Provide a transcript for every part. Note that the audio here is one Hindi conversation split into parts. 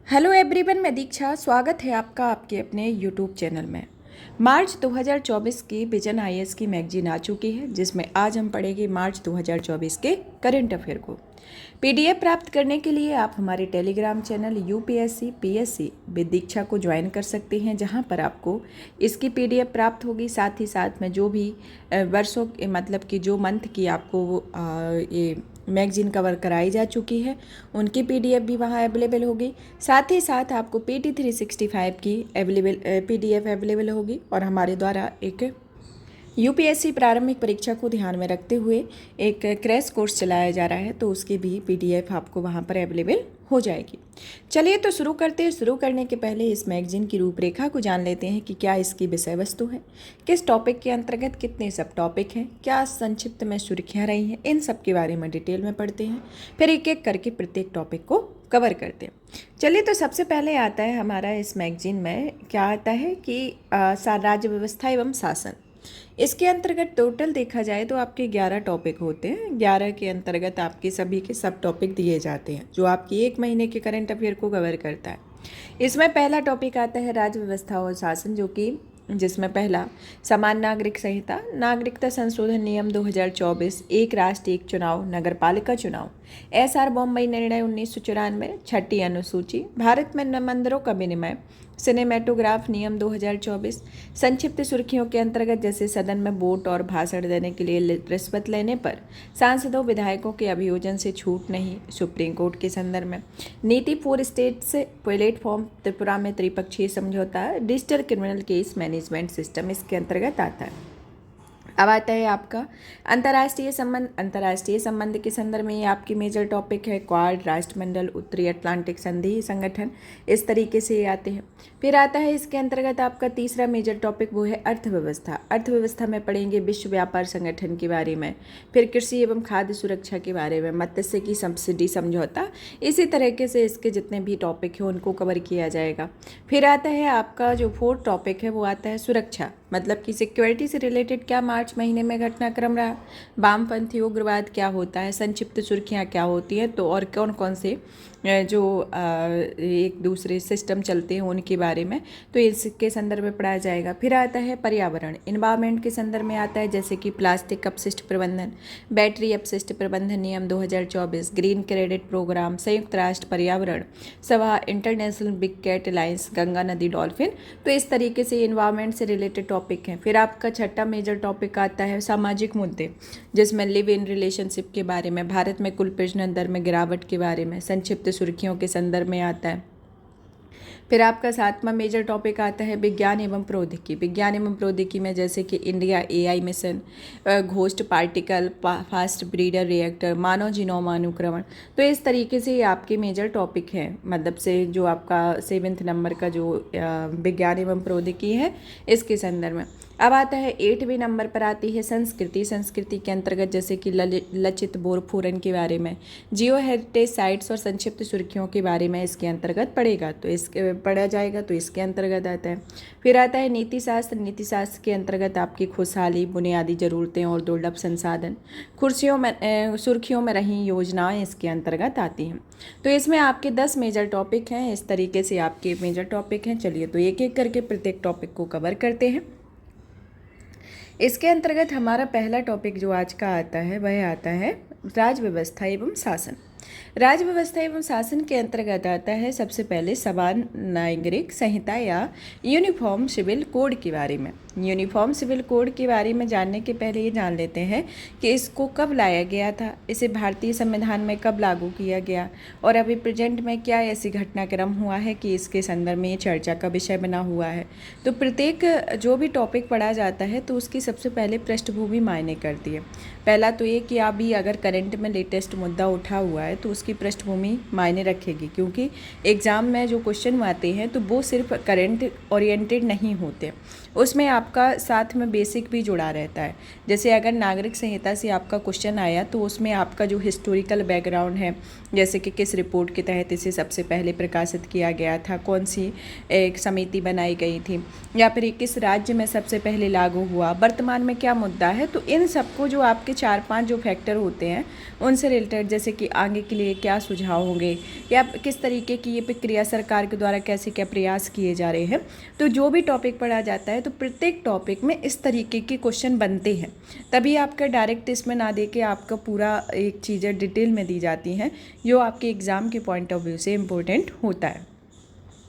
हेलो एवरीवन, मैं दीक्षा। स्वागत है आपका आपके अपने यूट्यूब चैनल में। मार्च 2024 की विजन आईएएस की मैगजीन आ चुकी है, जिसमें आज हम पढ़ेंगे मार्च 2024 के करंट अफेयर को। पीडीएफ प्राप्त करने के लिए आप हमारे telegram channel UPSC PSC with Diksha को ज्वाइन कर सकते हैं, जहां पर आपको इसकी पीडीएफ प्राप्त होगी। साथ ही साथ में जो भी वर्षों मतलब कि जो मंथ की आपको ये मैगजीन कवर कराई जा चुकी है, उनकी पीडीएफ भी वहाँ अवेलेबल होगी। साथ ही साथ आपको PT365 की पीडीएफ अवेलेबल होगी और हमारे द्वारा एक यूपीएससी प्रारंभिक परीक्षा को ध्यान में रखते हुए एक क्रैश कोर्स चलाया जा रहा है, तो उसकी भी पीडीएफ आपको वहाँ पर अवेलेबल हो जाएगी। चलिए तो शुरू करते हैं। शुरू करने के पहले इस मैगजीन की रूपरेखा को जान लेते हैं कि क्या इसकी विषय वस्तु है, किस टॉपिक के अंतर्गत कितने सब टॉपिक हैं, क्या संक्षिप्त में सुर्खियाँ रही हैं, इन सब के बारे में डिटेल में पढ़ते हैं, फिर एक एक करके प्रत्येक टॉपिक को कवर करते हैं। चलिए तो सबसे पहले आता है हमारा इस मैगजीन में क्या आता है कि राज्य व्यवस्था एवं शासन। इसके अंतर्गत टोटल देखा जाए तो आपके 11 टॉपिक होते हैं। 11 के अंतर्गत आपके सभी के सब टॉपिक दिए जाते हैं, जो आपकी एक महीने के करंट अफेयर को कवर करता है। इसमें पहला टॉपिक आता है राज्य व्यवस्था और शासन, जो कि जिसमें पहला समान नागरिक संहिता, नागरिकता संशोधन नियम 2024, एक राष्ट्र एक चुनाव, नगरपालिका चुनाव, SR बॉम्बई निर्णय 1994, छठी अनुसूची, भारत में मंदिरों का विनिमय, सिनेमेटोग्राफ नियम 2024। संक्षिप्त सुर्खियों के अंतर्गत जैसे सदन में वोट और भाषण देने के लिए रिश्वत लेने पर सांसदों विधायकों के अभियोजन से छूट नहीं, सुप्रीम कोर्ट के संदर्भ में नीति फॉर स्टेट्स प्लेटफॉर्म, त्रिपुरा में त्रिपक्षीय समझौता, digital criminal case management system इसके अंतर्गत आता है। अब आता है आपका अंतर्राष्ट्रीय संबंध। अंतर्राष्ट्रीय संबंध के संदर्भ में ये आपकी मेजर टॉपिक है क्वाड, राष्ट्रमंडल, उत्तरी अटलांटिक संधि संगठन, इस तरीके से ये आते हैं। फिर आता है इसके अंतर्गत आपका तीसरा मेजर टॉपिक, वो है अर्थव्यवस्था। अर्थव्यवस्था में पढ़ेंगे विश्व व्यापार संगठन के बारे में, फिर कृषि एवं खाद्य सुरक्षा के बारे में, मत्स्य की सब्सिडी समझौता, इसी तरीके से इसके जितने भी टॉपिक हैं उनको कवर किया जाएगा। फिर आता है आपका जो फोर्थ टॉपिक है वो आता है सुरक्षा, मतलब कि सिक्योरिटी से रिलेटेड क्या मार्च महीने में घटनाक्रम रहा, वामपंथी उग्रवाद क्या होता है, संक्षिप्त सुर्खियाँ क्या होती हैं, तो और कौन कौन से जो एक दूसरे सिस्टम चलते हैं उनके बारे में, तो इसके संदर्भ में पढ़ाया जाएगा। फिर आता है पर्यावरण, इन्वायरमेंट के संदर्भ में आता है, जैसे कि प्लास्टिक अपशिष्ट प्रबंधन, बैटरी अपशिष्ट प्रबंधन नियम 2024, ग्रीन क्रेडिट प्रोग्राम, संयुक्त राष्ट्र पर्यावरण सभा, international big cat alliance, Ganga नदी डॉल्फिन, तो इस तरीके से इन्वायरमेंट से रिलेटेड टॉपिक हैं। फिर आपका छठा मेजर टॉपिक आता है सामाजिक मुद्दे, जिसमें लिव इन रिलेशनशिप के बारे में, भारत में कुल प्रजनन दर में गिरावट के बारे में, संक्षिप्त सुर्खियों के संदर्भ में आता है। फिर आपका सातवां मेजर टॉपिक आता है विज्ञान एवं प्रौद्योगिकी। विज्ञान एवं प्रौद्योगिकी में जैसे कि India AI mission, ghost particle, fast breeder reactor, मानव जीनोम अनुक्रमण, तो इस तरीके से ये आपके मेजर टॉपिक हैं। मतलब से जो आपका 7वें नंबर का जो विज्ञान एवं प्रौद्योगिकी है, इसके संदर्भ में। अब आता है 8वें नंबर पर आती है संस्कृति। संस्कृति के अंतर्गत जैसे कि लचित बोरफुरन के बारे में, जियो हेरिटेज साइट्स और संक्षिप्त सुर्खियों के बारे में इसके अंतर्गत पढ़ेगा, तो इसके पढ़ा जाएगा, तो इसके अंतर्गत आता है। फिर आता है नीति शास्त्र। नीति शास्त्र के अंतर्गत आपकी खुशहाली, बुनियादी ज़रूरतें और दुर्लभ संसाधन, सुर्खियों में रही योजनाएं इसके अंतर्गत आती हैं। तो इसमें आपके 10 मेजर टॉपिक हैं। इस तरीके से आपके मेजर टॉपिक हैं। चलिए तो एक एक करके प्रत्येक टॉपिक को कवर करते हैं। इसके अंतर्गत हमारा पहला टॉपिक जो आज का आता है वह आता है राज्य व्यवस्था एवं शासन। राज्य व्यवस्था एवं शासन के अंतर्गत आता है सबसे पहले समान नागरिक संहिता या यूनिफॉर्म सिविल कोड के बारे में। यूनिफॉर्म सिविल कोड के बारे में जानने के पहले ये जान लेते हैं कि इसको कब लाया गया था, इसे भारतीय संविधान में कब लागू किया गया, और अभी प्रेजेंट में क्या ऐसी घटनाक्रम हुआ है कि इसके संदर्भ में ये चर्चा का विषय बना हुआ है। तो प्रत्येक जो भी टॉपिक पढ़ा जाता है तो उसकी सबसे पहले पृष्ठभूमि मायने करती है। पहला तो ये कि अभी अगर करंट में लेटेस्ट मुद्दा उठा हुआ है तो उसकी पृष्ठभूमि मायने रखेगी, क्योंकि एग्ज़ाम में जो क्वेश्चन आते हैं तो वो सिर्फ करंट ओरिएंटेड नहीं होते, उसमें आपका साथ में बेसिक भी जुड़ा रहता है। जैसे अगर नागरिक संहिता से आपका क्वेश्चन आया तो उसमें आपका जो हिस्टोरिकल बैकग्राउंड है, जैसे कि किस रिपोर्ट के तहत इसे सबसे पहले प्रकाशित किया गया था, कौन सी एक समिति बनाई गई थी, या फिर किस राज्य में सबसे पहले लागू हुआ, वर्तमान में क्या मुद्दा है, तो इन सबको जो आपके 4-5 जो फैक्टर होते हैं उनसे रिलेटेड, जैसे कि आगे के लिए क्या सुझाव होंगे या किस तरीके की ये प्रक्रिया सरकार के द्वारा कैसे क्या प्रयास किए जा रहे हैं। तो जो भी टॉपिक पढ़ा जाता है तो प्रत्येक टॉपिक में इस तरीके के क्वेश्चन बनते हैं, तभी आपका डायरेक्ट इसमें ना दे के आपका पूरा एक चीज़ें डिटेल में दी जाती हैं, जो आपके एग्ज़ाम के पॉइंट ऑफ व्यू से इम्पोर्टेंट होता है।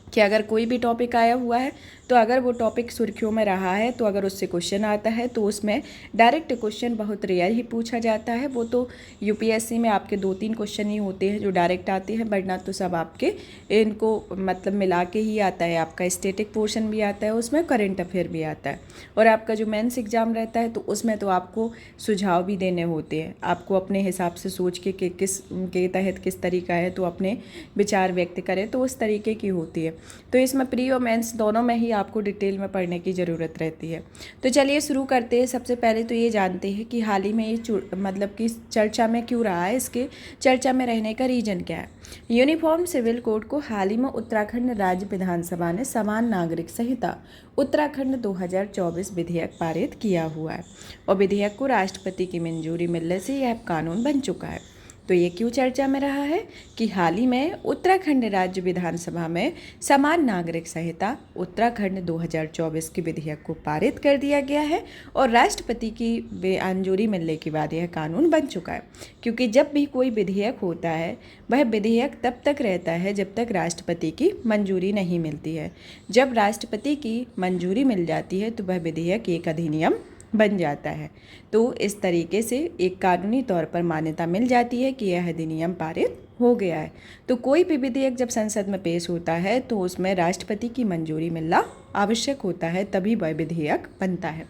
कि अगर कोई भी टॉपिक आया हुआ है तो अगर वो टॉपिक सुर्खियों में रहा है तो अगर उससे क्वेश्चन आता है तो उसमें डायरेक्ट क्वेश्चन बहुत रेयर ही पूछा जाता है। वो तो यूपीएससी में आपके 2-3 क्वेश्चन ही होते हैं जो डायरेक्ट आते हैं, वरना तो सब आपके इनको मतलब मिला के ही आता है। आपका स्टैटिक पोर्शन भी आता है, उसमें करंट अफेयर भी आता है, और आपका जो मेंस एग्ज़ाम रहता है तो उसमें तो आपको सुझाव भी देने होते हैं। आपको अपने हिसाब से सोच के कि किस के तहत किस तरीका है तो अपने विचार व्यक्त करें, तो उस तरीके की होती है। तो इसमें प्री और मेंस दोनों में ही आपको डिटेल में पढ़ने की ज़रूरत रहती है। तो चलिए शुरू करते हैं। सबसे पहले तो ये जानते हैं कि हाल ही में ये मतलब कि चर्चा में क्यों रहा है, इसके चर्चा में रहने का रीज़न क्या है। यूनिफॉर्म सिविल कोड को हाल ही में उत्तराखंड राज्य विधानसभा ने समान नागरिक संहिता उत्तराखंड 2024 विधेयक पारित किया हुआ है, और विधेयक को राष्ट्रपति की मंजूरी मिलने से यह कानून बन चुका है। तो ये क्यों चर्चा में रहा है कि हाल ही में उत्तराखंड राज्य विधानसभा में समान नागरिक संहिता उत्तराखंड 2024 के विधेयक को पारित कर दिया गया है, और राष्ट्रपति की मंजूरी मिलने के बाद यह कानून बन चुका है। क्योंकि जब भी कोई विधेयक होता है वह विधेयक तब तक रहता है जब तक राष्ट्रपति की मंजूरी नहीं मिलती है। जब राष्ट्रपति की मंजूरी मिल जाती है तो वह विधेयक एक अधिनियम बन जाता है। तो इस तरीके से एक कानूनी तौर पर मान्यता मिल जाती है कि यह अधिनियम पारित हो गया है। तो कोई भी विधेयक जब संसद में पेश होता है तो उसमें राष्ट्रपति की मंजूरी मिलना आवश्यक होता है, तभी वह विधेयक बनता है।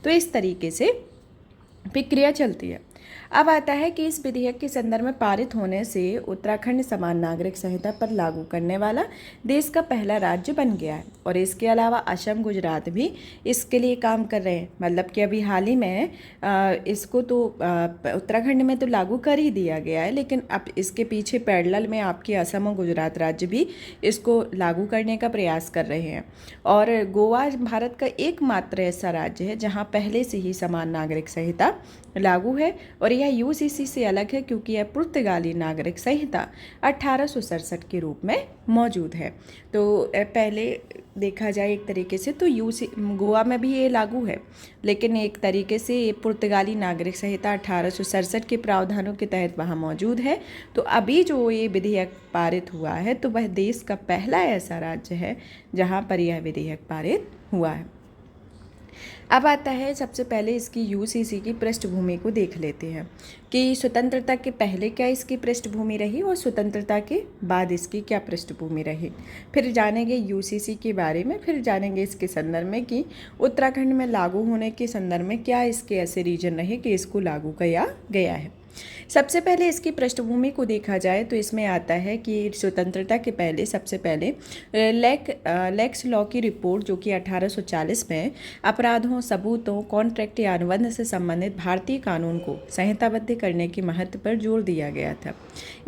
तो इस तरीके से प्रक्रिया चलती है। अब आता है कि इस विधेयक के संदर्भ में पारित होने से उत्तराखंड समान नागरिक संहिता पर लागू करने वाला देश का पहला राज्य बन गया है, और इसके अलावा असम, गुजरात भी इसके लिए काम कर रहे हैं। मतलब कि अभी हाल ही में इसको तो उत्तराखंड में तो लागू कर ही दिया गया है, लेकिन अब इसके पीछे पैरेलल में आपके असम और गुजरात राज्य भी इसको लागू करने का प्रयास कर रहे हैं। और गोवा भारत का एकमात्र ऐसा राज्य है जहाँ पहले से ही समान नागरिक संहिता लागू है, और यह यूसीसी से अलग है क्योंकि यह पुर्तगाली नागरिक संहिता 1867 के रूप में मौजूद है। तो पहले देखा जाए एक तरीके से तो गोवा में भी ये लागू है, लेकिन एक तरीके से ये पुर्तगाली नागरिक संहिता 1867 के प्रावधानों के तहत वहाँ मौजूद है। तो अभी जो ये विधेयक पारित हुआ है तो वह देश का पहला ऐसा राज्य है जहाँ पर यह विधेयक पारित हुआ है। अब आता है सबसे पहले इसकी यूसीसी की पृष्ठभूमि को देख लेते हैं कि स्वतंत्रता के पहले क्या इसकी पृष्ठभूमि रही और स्वतंत्रता के बाद इसकी क्या पृष्ठभूमि रही। फिर जानेंगे यूसीसी के बारे में, फिर जानेंगे इसके संदर्भ में कि उत्तराखंड में लागू होने के संदर्भ में क्या इसके ऐसे रीजन रहे कि इसको लागू किया गया है। सबसे पहले इसकी पृष्ठभूमि को देखा जाए तो इसमें आता है कि स्वतंत्रता के पहले सबसे पहले लेक्स लॉ की रिपोर्ट जो कि 1840 में अपराधों, सबूतों, कॉन्ट्रैक्ट या अनुबंध से संबंधित भारतीय कानून को संहिताबद्ध करने के महत्व पर जोर दिया गया था।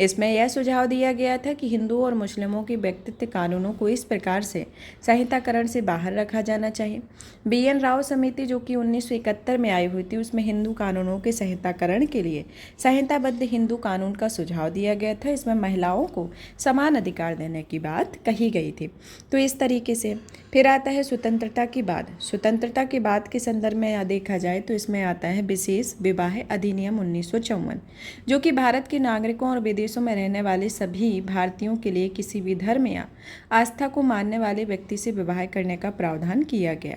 इसमें यह सुझाव दिया गया था कि हिंदुओं और मुस्लिमों के व्यक्तित्व कानूनों को इस प्रकार से संहिताकरण से बाहर रखा जाना चाहिए। BN राव समिति जो कि 1971 में आई हुई थी, उसमें हिंदू कानूनों के संहिताकरण के लिए संहिताबद्ध हिंदू कानून का सुझाव दिया गया था। इसमें महिलाओं को समान अधिकार देने की बात कही गई थी। तो इस तरीके से फिर आता है स्वतंत्रता के बाद। स्वतंत्रता के बाद के संदर्भ में देखा जाए तो इसमें आता है विशेष विवाह अधिनियम 1954 जो कि भारत के नागरिकों और विदेशों में रहने वाले सभी भारतीयों के लिए किसी भी धर्म या आस्था को मानने वाले व्यक्ति से विवाह करने का प्रावधान किया गया।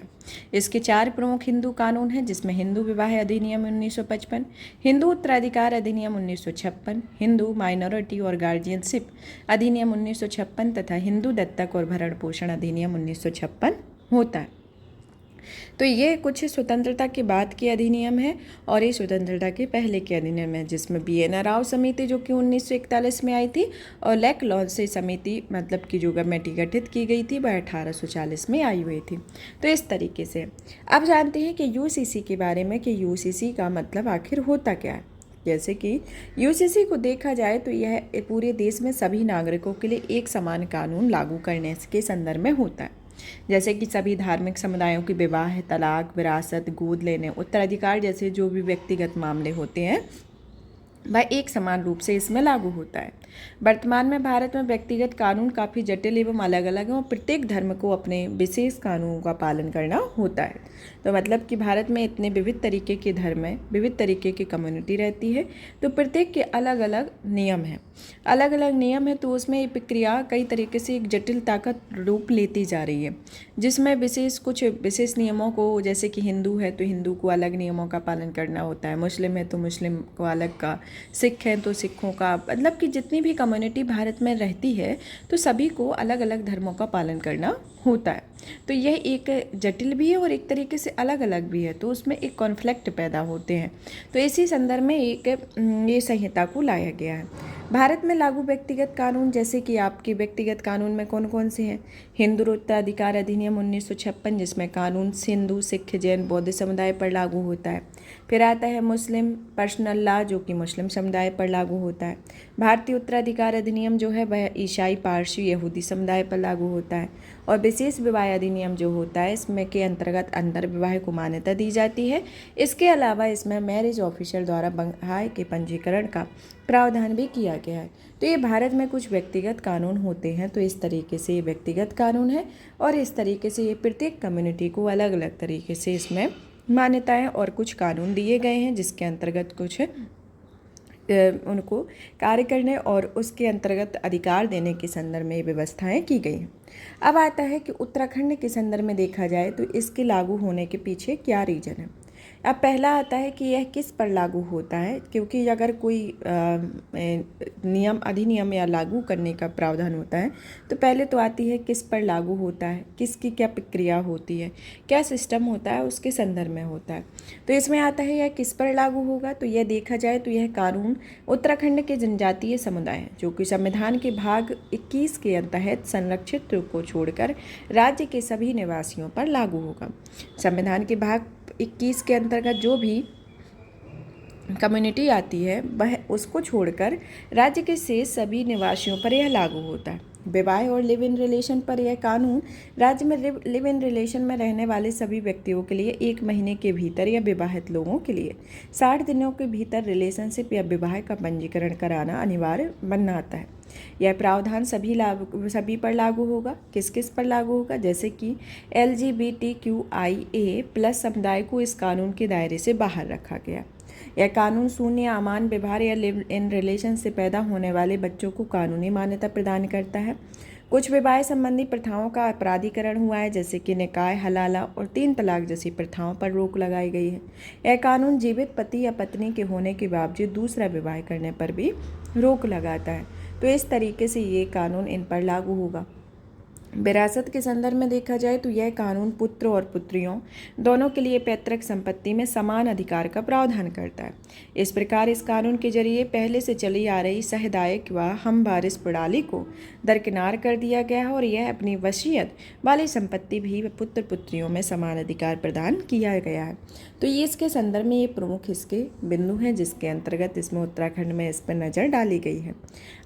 इसके 4 प्रमुख हिंदू कानून हैं, जिसमें हिंदू विवाह अधिनियम 1955, हिंदू उत्तराधिकार अधिनियम 1956, हिंदू माइनॉरिटी और गार्जियनशिप अधिनियम 1956 तथा हिंदू दत्तक और भरण पोषण अधिनियम 1956 होता है। तो ये कुछ स्वतंत्रता के बाद के अधिनियम है, और ये स्वतंत्रता के पहले के अधिनियम है, जिसमें BN राव समिति जो कि 1941 में आई थी, और लेक लॉन्से समिति मतलब की जो कमेटी गठित की गई थी वह 1840 में आई हुई थी। तो इस तरीके से अब जानते हैं कि यूसीसी के बारे में कि यूसीसी का मतलब आखिर होता क्या है। जैसे कि यूसीसी को देखा जाए तो यह पूरे देश में सभी नागरिकों के लिए एक समान कानून लागू करने के संदर्भ में होता है। जैसे कि सभी धार्मिक समुदायों के विवाह, तलाक, विरासत, गोद लेने, उत्तराधिकार जैसे जो भी व्यक्तिगत मामले होते हैं वह एक समान रूप से इसमें लागू होता है। वर्तमान में भारत में व्यक्तिगत कानून काफ़ी जटिल एवं अलग अलग हैं और प्रत्येक धर्म को अपने विशेष कानूनों का पालन करना होता है। तो मतलब कि भारत में इतने विविध तरीके के धर्म हैं, विविध तरीके की कम्युनिटी रहती है, तो प्रत्येक के अलग अलग नियम हैं। अलग अलग नियम है तो उसमें ये प्रक्रिया कई तरीके से एक जटिलता का रूप लेती जा रही है, जिसमें कुछ विशेष नियमों को, जैसे कि हिंदू है तो हिंदू को अलग नियमों का पालन करना होता है, मुस्लिम है तो मुस्लिम को अलग का, सिख हैं तो सिखों का, मतलब कि जितनी भी कम्युनिटी भारत में रहती है तो सभी को अलग अलग धर्मों का पालन करना होता है। तो यह एक जटिल भी है और एक तरीके से अलग अलग भी है, तो उसमें एक कॉन्फ्लिक्ट पैदा होते हैं। तो इसी संदर्भ में ये संहिता को लाया गया है। भारत में लागू व्यक्तिगत कानून, जैसे कि आपके व्यक्तिगत कानून में कौन कौन से हैं? हिंदू उत्तराधिकार अधिनियम 1956, जिसमें कानून हिंदू, सिख, जैन, बौद्ध समुदाय पर लागू होता है। फिर आता है मुस्लिम पर्सनल लॉ, जो कि मुस्लिम समुदाय पर लागू होता है। भारतीय उत्तराधिकार अधिनियम जो है वह ईसाई, पारसी, यहूदी समुदाय पर लागू होता है। और विशेष विवाह अधिनियम जो होता है, इसमें के अंतर्गत अंतर विवाह को मान्यता दी जाती है। इसके अलावा इसमें मैरिज ऑफिसर द्वारा विवाह के पंजीकरण का प्रावधान भी किया गया है। तो ये भारत में कुछ व्यक्तिगत कानून होते हैं। तो इस तरीके से ये व्यक्तिगत कानून है और इस तरीके से ये प्रत्येक कम्युनिटी को अलग अलग तरीके से इसमें मान्यताएं और कुछ कानून दिए गए हैं, जिसके अंतर्गत कुछ उनको कार्य करने और उसके अंतर्गत अधिकार देने के संदर्भ में व्यवस्थाएं की गई हैं। अब आता है कि उत्तराखंड के संदर्भ में देखा जाए तो इसके लागू होने के पीछे क्या रीज़न है। अब पहला आता है कि यह किस पर लागू होता है, क्योंकि अगर कोई नियम, अधिनियम या लागू करने का प्रावधान होता है तो पहले तो आती है किस पर लागू होता है, किसकी क्या प्रक्रिया होती है, क्या सिस्टम होता है, उसके संदर्भ में होता है। तो इसमें आता है यह किस पर लागू होगा। तो यह देखा जाए तो यह कानून उत्तराखंड के जनजातीय समुदाय हैं, जो कि संविधान के भाग 21 के तहत संरक्षित को छोड़कर राज्य के सभी निवासियों पर लागू होगा। संविधान के भाग 21 के अंतर्गत जो भी कम्युनिटी आती है वह उसको छोड़कर राज्य के शेष सभी निवासियों पर यह लागू होता है। विवाह और लिव इन रिलेशन पर यह कानून राज्य में लिव इन रिलेशन में रहने वाले सभी व्यक्तियों के लिए 1 महीने के भीतर या विवाहित लोगों के लिए 60 दिनों के भीतर रिलेशनशिप या विवाह का पंजीकरण कराना अनिवार्य बनाता है। यह प्रावधान सभी पर लागू होगा। किस किस पर लागू होगा? जैसे कि LGBTQIA+ समुदाय को इस कानून के दायरे से बाहर रखा गया। यह कानून शून्य, अमान व्यवहार या लिव इन रिलेशन से पैदा होने वाले बच्चों को कानूनी मान्यता प्रदान करता है। कुछ विवाह संबंधी प्रथाओं का अपराधीकरण हुआ है, जैसे कि निकाह, हलाला और 3 तलाक जैसी प्रथाओं पर रोक लगाई गई है। यह कानून जीवित पति या पत्नी के होने के बावजूद दूसरा विवाह करने पर भी रोक लगाता है। तो इस तरीके से ये कानून इन पर लागू होगा। विरासत के संदर्भ में देखा जाए तो यह कानून पुत्र और पुत्रियों दोनों के लिए पैतृक संपत्ति में समान अधिकार का प्रावधान करता है। इस प्रकार इस कानून के जरिए पहले से चली आ रही सहदायक व हमवारिस प्रणाली को दरकिनार कर दिया गया है और यह अपनी वसीयत वाली संपत्ति भी पुत्र पुत्रियों में समान अधिकार प्रदान किया गया है। तो ये इसके संदर्भ में ये प्रमुख इसके बिंदु हैं, जिसके अंतर्गत इसमें उत्तराखंड में इस पर नज़र डाली गई है।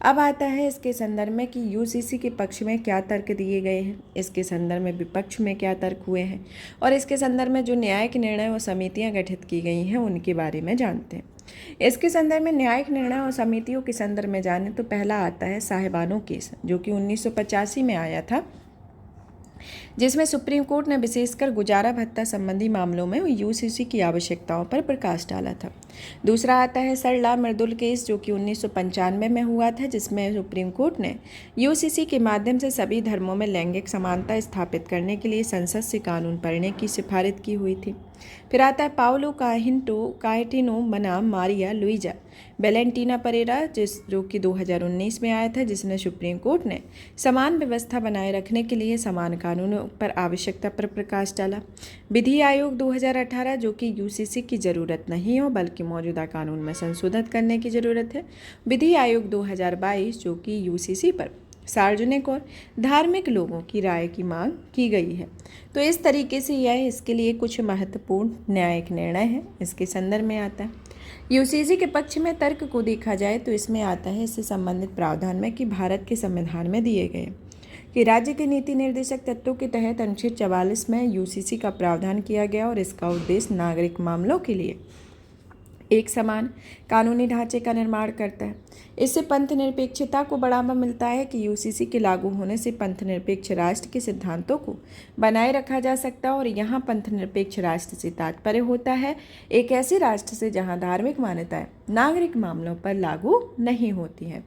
अब आता है इसके संदर्भ में कि यूसीसी के पक्ष में क्या तर्क दिए गए हैं, इसके संदर्भ में विपक्ष में क्या तर्क हुए हैं और इसके संदर्भ में जो न्यायिक निर्णय और समितियां गठित की गई हैं उनके बारे में जानते हैं। इसके संदर्भ में न्यायिक निर्णय और समितियों के संदर्भ में जाने तो पहला आता है साहिबानो केस, जो कि 1985 में आया था, जिसमें सुप्रीम कोर्ट ने विशेषकर गुजारा भत्ता संबंधी मामलों में यूसीसी की आवश्यकताओं पर प्रकाश डाला था। दूसरा आता है सरला मृदुल केस, जो कि 1995 में हुआ था, जिसमें सुप्रीम कोर्ट ने यूसीसी के माध्यम से सभी धर्मों में लैंगिक समानता स्थापित करने के लिए संसद से कानून पढ़ने की सिफारिश की हुई थी। फिर आता है पाउलो काएटिनो बनाम मारिया लुइजा वेलेंटीना परेरा, जो कि 2019 में आया था, जिसने सुप्रीम कोर्ट ने समान व्यवस्था बनाए रखने के लिए समान कानूनों पर आवश्यकता पर प्रकाश डाला। विधि आयोग 2018, जो कि यूसीसी की ज़रूरत नहीं हो बल्कि मौजूदा कानून में संशोधन करने की ज़रूरत है। विधि आयोग 2022, जो कि यूसीसी पर सार्वजनिक और धार्मिक लोगों की राय की मांग की गई है। तो इस तरीके से यह इसके लिए कुछ महत्वपूर्ण न्यायिक निर्णय है, इसके संदर्भ में आता है। यूसीसी के पक्ष में तर्क को देखा जाए तो इसमें आता है इससे संबंधित प्रावधान में कि भारत के संविधान में दिए गए कि राज्य के नीति निर्देशक तत्वों के तहत अनुच्छेद 44 में यूसीसी का प्रावधान किया गया और इसका उद्देश्य नागरिक मामलों के लिए एक समान कानूनी ढांचे का निर्माण करता है। इससे पंथ निरपेक्षता को बढ़ावा मिलता है कि यूसीसी के लागू होने से पंथ निरपेक्ष राष्ट्र के सिद्धांतों को बनाए रखा जा सकता है। और यहाँ पंथ निरपेक्ष राष्ट्र से तात्पर्य होता है एक ऐसे राष्ट्र से जहाँ धार्मिक मान्यताएं नागरिक मामलों पर लागू नहीं होती हैं।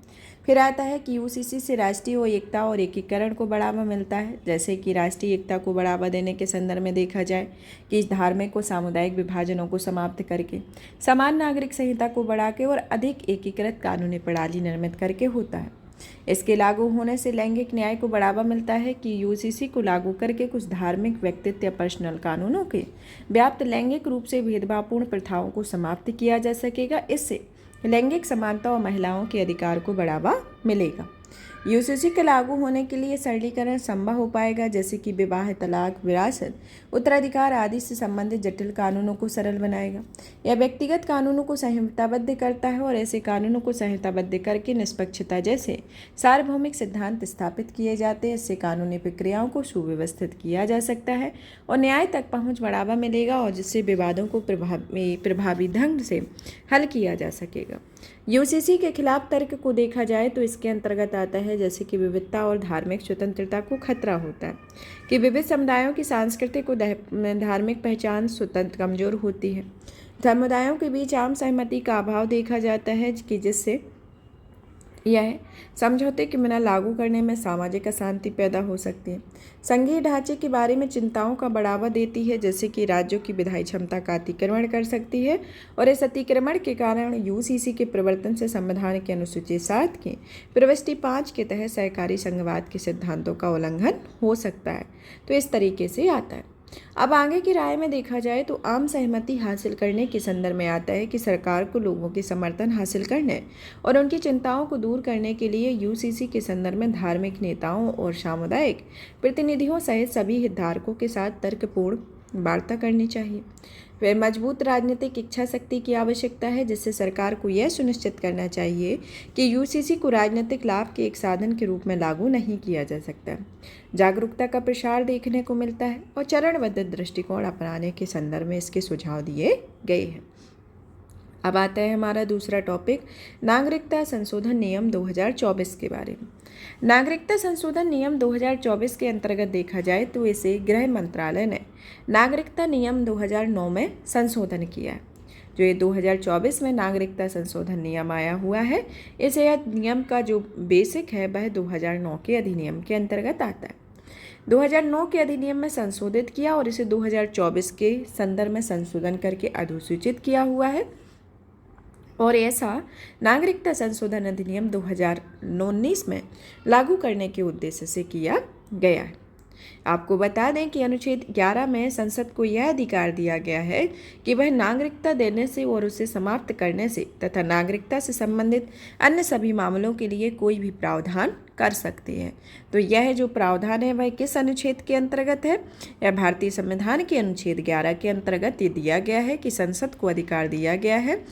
फिर आता है कि यूसीसी से राष्ट्रीय एकता और एकीकरण को बढ़ावा मिलता है। जैसे कि राष्ट्रीय एकता को बढ़ावा देने के संदर्भ में देखा जाए कि इस धार्मिक और सामुदायिक विभाजनों को समाप्त करके समान नागरिक संहिता को बढ़ा के और अधिक एकीकृत कानूनी प्रणाली निर्मित करके होता है। इसके लागू होने से लैंगिक न्याय को बढ़ावा मिलता है कि यूसीसी को लागू करके कुछ धार्मिक व्यक्तित्व या पर्सनल कानूनों के व्याप्त लैंगिक रूप से भेदभावपूर्ण प्रथाओं को समाप्त किया जा सकेगा। इससे लैंगिक समानता और महिलाओं के अधिकार को बढ़ावा मिलेगा। यूसीसी के लागू होने के लिए सरलीकरण संभव हो पाएगा, जैसे कि विवाह, तलाक, विरासत, उत्तराधिकार आदि से संबंधित जटिल कानूनों को सरल बनाएगा। यह व्यक्तिगत कानूनों को संहिताबद्ध करता है और ऐसे कानूनों को संहिताबद्ध करके निष्पक्षता जैसे सार्वभौमिक सिद्धांत स्थापित किए जाते हैं। इससे कानूनी प्रक्रियाओं को सुव्यवस्थित किया जा सकता है और न्याय तक पहुँच बढ़ावा मिलेगा और जिससे विवादों को प्रभावी ढंग से हल किया जा सकेगा। यूसीसी के खिलाफ तर्क को देखा जाए तो इसके अंतर्गत आता है जैसे कि विविधता और धार्मिक स्वतंत्रता को खतरा होता है कि विविध समुदायों की सांस्कृतिक और धार्मिक पहचान स्वतंत्र कमजोर होती है। समुदायों के बीच आम सहमति का अभाव देखा जाता है कि जिससे यह समझौते के बिना लागू करने में सामाजिक अशांति पैदा हो सकती है। संघीय ढांचे के बारे में चिंताओं का बढ़ावा देती है, जैसे कि राज्यों की विधायी क्षमता का अतिक्रमण कर सकती है और इस अतिक्रमण के कारण यूसीसी के प्रवर्तन से संविधान के अनुसूची 7 के प्रविष्टि 5 के तहत सहकारी संघवाद के सिद्धांतों का उल्लंघन हो सकता है। तो इस तरीके से आता है। अब आगे की राय में देखा जाए तो आम सहमति हासिल करने के संदर्भ में आता है कि सरकार को लोगों के समर्थन हासिल करने और उनकी चिंताओं को दूर करने के लिए यूसीसी के संदर्भ में धार्मिक नेताओं और सामुदायिक प्रतिनिधियों सहित सभी हितधारकों के साथ तर्कपूर्ण वार्ता करनी चाहिए। वह मजबूत राजनीतिक इच्छा शक्ति की आवश्यकता है, जिससे सरकार को यह सुनिश्चित करना चाहिए कि यूसीसी को राजनीतिक लाभ के एक साधन के रूप में लागू नहीं किया जा सकता। जागरूकता का प्रसार देखने को मिलता है और चरणबद्ध दृष्टिकोण अपनाने के संदर्भ में इसके सुझाव दिए गए हैं। अब आता है हमारा दूसरा टॉपिक, नागरिकता संशोधन नियम 2024 के बारे में। नागरिकता संशोधन नियम 2024 के अंतर्गत देखा जाए तो इसे गृह मंत्रालय ने नागरिकता नियम 2009 में संशोधन किया है। जो ये 2024 में नागरिकता संशोधन नियम आया हुआ है, इस नियम का जो बेसिक है वह 2009 के अधिनियम के अंतर्गत आता है। 2009 के अधिनियम में संशोधित किया और इसे 2024 के संदर्भ में संशोधन करके अधिसूचित किया हुआ है। और ऐसा नागरिकता संशोधन अधिनियम 2019 में लागू करने के उद्देश्य से किया गया है। आपको बता दें कि अनुच्छेद 11 में संसद को यह अधिकार दिया गया है कि वह नागरिकता देने से और उसे समाप्त करने से तथा नागरिकता से संबंधित अन्य सभी मामलों के लिए कोई भी प्रावधान कर सकते हैं। तो यह जो प्रावधान है वह किस अनुच्छेद के अंतर्गत है? यह भारतीय संविधान के अनुच्छेद 11 के अंतर्गत ये दिया गया है कि संसद को अधिकार दिया गया है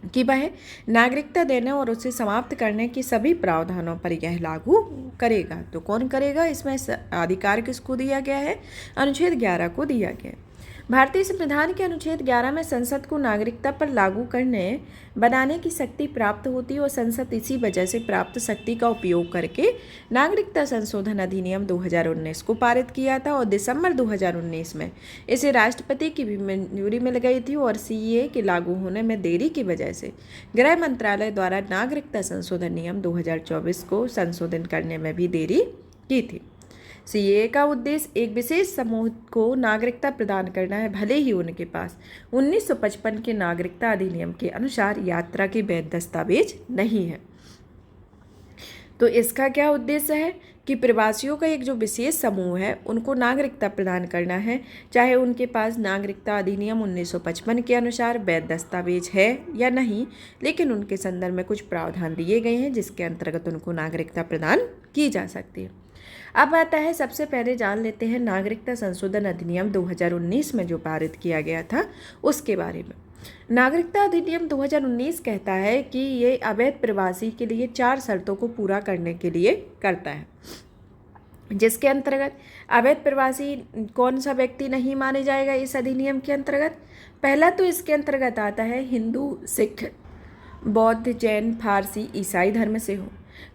कि वह नागरिकता देने और उसे समाप्त करने की सभी प्रावधानों पर यह लागू करेगा। तो कौन करेगा? इसमें अधिकार किसको दिया गया है? अनुच्छेद 11 को दिया गया है। भारतीय संविधान के अनुच्छेद 11 में संसद को नागरिकता पर लागू करने बनाने की शक्ति प्राप्त होती है और संसद इसी वजह से प्राप्त शक्ति का उपयोग करके नागरिकता संशोधन अधिनियम 2019 को पारित किया था और दिसंबर 2019 में इसे राष्ट्रपति की भी मंजूरी मिल गई थी। और सीएए के लागू होने में देरी की वजह से गृह मंत्रालय द्वारा नागरिकता संशोधन नियम 2024 को संशोधन करने में भी देरी की थी। सीएए का उद्देश्य एक विशेष समूह को नागरिकता प्रदान करना है, भले ही उनके पास 1955 के नागरिकता अधिनियम के अनुसार यात्रा के वैध दस्तावेज नहीं है। तो इसका क्या उद्देश्य है कि प्रवासियों का एक जो विशेष समूह है उनको नागरिकता प्रदान करना है, चाहे उनके पास नागरिकता अधिनियम 1955 के अनुसार वैध दस्तावेज है या नहीं, लेकिन उनके संदर्भ में कुछ प्रावधान दिए गए हैं जिसके अंतर्गत उनको नागरिकता प्रदान की जा सकती है। अब आता है, सबसे पहले जान लेते हैं नागरिकता संशोधन अधिनियम 2019 में जो पारित किया गया था उसके बारे में। नागरिकता अधिनियम 2019 कहता है कि ये अवैध प्रवासी के लिए 4 शर्तों को पूरा करने के लिए करता है। जिसके अंतर्गत अवैध प्रवासी कौन सा व्यक्ति नहीं माने जाएगा इस अधिनियम के अंतर्गत। पहला तो इसके अंतर्गत आता है हिंदू, सिख, बौद्ध, जैन, फारसी, ईसाई धर्म से हो।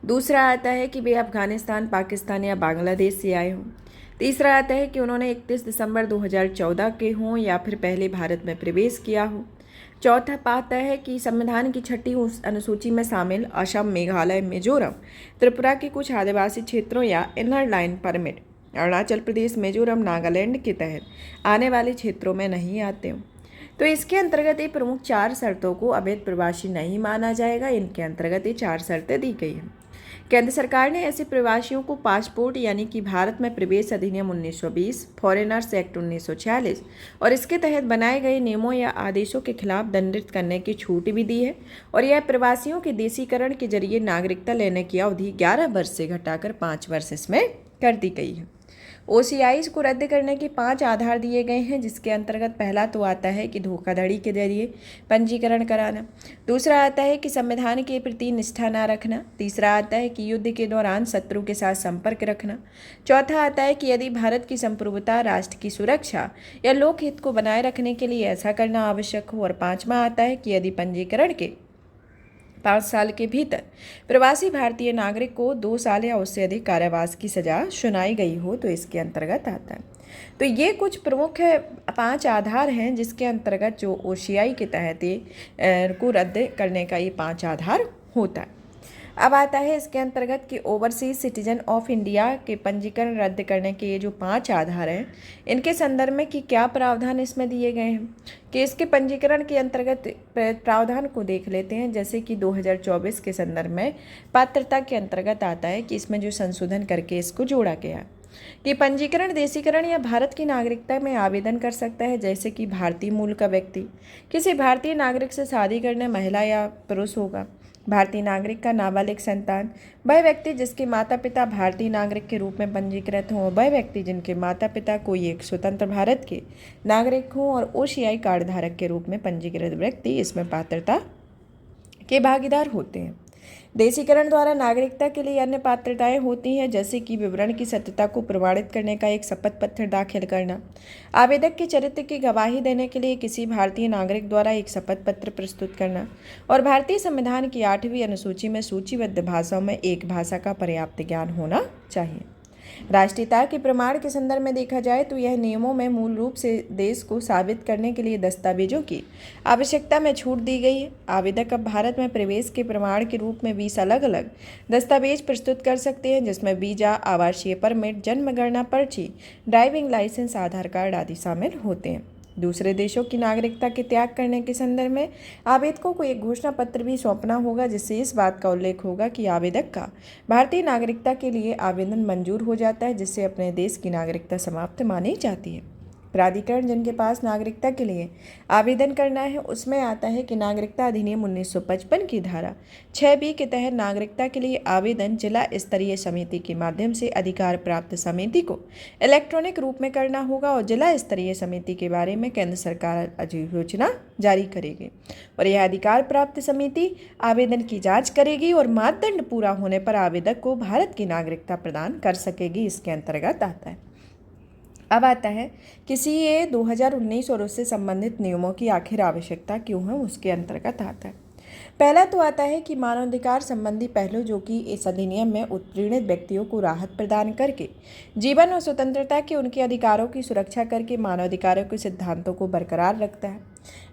दूसरा आता है कि वे अफगानिस्तान, पाकिस्तान या बांग्लादेश से आए हों। तीसरा आता है कि उन्होंने 31 दिसंबर 2014 के हों या फिर पहले भारत में प्रवेश किया हो। चौथा पाता है कि संविधान की 6ठी अनुसूची में शामिल असम, मेघालय, मिजोरम, त्रिपुरा के कुछ आदिवासी क्षेत्रों या inner line permit Arunachal Pradesh, Mizoram, Nagaland के तहत आने वाले क्षेत्रों में नहीं आते हों। तो इसके अंतर्गत ये प्रमुख 4 शर्तों को अवैध प्रवासी नहीं माना जाएगा। इनके अंतर्गत ये 4 शर्तें दी गई हैं। केंद्र सरकार ने ऐसे प्रवासियों को पासपोर्ट यानी कि भारत में प्रवेश अधिनियम 1920, फॉरेनर्स एक्ट 1946 और इसके तहत बनाए गए नियमों या आदेशों के खिलाफ दंडित करने की छूट भी दी है। और यह प्रवासियों के देशीकरण के जरिए नागरिकता लेने की अवधि 11 वर्ष से घटाकर 5 वर्ष इसमें कर दी गई है। OCIs को रद्द करने के 5 आधार दिए गए हैं, जिसके अंतर्गत पहला तो आता है कि धोखाधड़ी के जरिए पंजीकरण कराना। दूसरा आता है कि संविधान के प्रति निष्ठा न रखना। तीसरा आता है कि युद्ध के दौरान शत्रु के साथ संपर्क रखना। चौथा आता है कि यदि भारत की संप्रभुता, राष्ट्र की सुरक्षा या लोकहित को बनाए रखने के लिए ऐसा करना आवश्यक हो। और पाँचवा आता है कि यदि पंजीकरण के 5 साल के भीतर प्रवासी भारतीय नागरिक को 2 साल या उससे अधिक कारावास की सजा सुनाई गई हो तो इसके अंतर्गत आता है। तो ये कुछ प्रमुख 5 आधार हैं जिसके अंतर्गत जो OCI के तहत को रद्द करने का ये 5 आधार होता है। अब आता है इसके अंतर्गत कि ओवरसीज सिटीजन ऑफ इंडिया के पंजीकरण रद्द करने के ये जो 5 आधार हैं, इनके संदर्भ में कि क्या प्रावधान इसमें दिए गए हैं कि इसके पंजीकरण के अंतर्गत प्रावधान को देख लेते हैं। जैसे कि 2024 के संदर्भ में पात्रता के अंतर्गत आता है कि इसमें जो संशोधन करके इसको जोड़ा गया कि पंजीकरण, देशीकरण या भारत की नागरिकता में आवेदन कर सकता है। जैसे कि भारतीय मूल का व्यक्ति किसी भारतीय नागरिक से शादी करने महिला या पुरुष होगा, भारतीय नागरिक का नाबालिग संतान, वह व्यक्ति जिसके माता पिता भारतीय नागरिक के रूप में पंजीकृत हों, वह व्यक्ति जिनके माता पिता कोई एक स्वतंत्र भारत के नागरिक हों और OCI कार्ड धारक के रूप में पंजीकृत व्यक्ति इसमें पात्रता के भागीदार होते हैं। देशीकरण द्वारा नागरिकता के लिए अन्य पात्रताएं होती हैं, जैसे कि विवरण की सत्यता को प्रमाणित करने का एक शपथ पत्र दाखिल करना, आवेदक के चरित्र की गवाही देने के लिए किसी भारतीय नागरिक द्वारा एक शपथ पत्र प्रस्तुत करना और भारतीय संविधान की 8वीं अनुसूची में सूचीबद्ध भाषाओं में एक भाषा का पर्याप्त ज्ञान होना चाहिए। राष्ट्रीयता के प्रमाण के संदर्भ में देखा जाए तो यह नियमों में मूल रूप से देश को साबित करने के लिए दस्तावेजों की आवश्यकता में छूट दी गई है। आवेदक अब भारत में प्रवेश के प्रमाण के रूप में 20 अलग अलग दस्तावेज प्रस्तुत कर सकते हैं, जिसमें वीजा, आवासीय परमिट, जन्मगणना पर्ची, ड्राइविंग लाइसेंस, आधार कार्ड आदि शामिल होते हैं। दूसरे देशों की नागरिकता के त्याग करने के संदर्भ में आवेदकों को एक घोषणा पत्र भी सौंपना होगा, जिससे इस बात का उल्लेख होगा कि आवेदक का भारतीय नागरिकता के लिए आवेदन मंजूर हो जाता है, जिससे अपने देश की नागरिकता समाप्त मानी जाती है। प्राधिकरण जिनके पास नागरिकता के लिए आवेदन करना है उसमें आता है कि नागरिकता अधिनियम 1955 की धारा 6B के तहत नागरिकता के लिए आवेदन जिला स्तरीय समिति के माध्यम से अधिकार प्राप्त समिति को इलेक्ट्रॉनिक रूप में करना होगा और जिला स्तरीय समिति के बारे में केंद्र सरकार अधिसूचना जारी करेगी और यह अधिकार प्राप्त समिति आवेदन की जाँच करेगी और मापदंड पूरा होने पर आवेदक को भारत की नागरिकता प्रदान कर सकेगी। इसके अंतर्गत आता है। अब आता है कि CAA 2019 और उससे संबंधित नियमों की आखिर आवश्यकता क्यों है, उसके अंतर्गत आता है। पहला तो आता है कि मानवाधिकार संबंधी पहलू, जो कि इस अधिनियम में उत्पीड़ित व्यक्तियों को राहत प्रदान करके जीवन और स्वतंत्रता के उनके अधिकारों की सुरक्षा करके मानवाधिकारों के सिद्धांतों को बरकरार रखता है,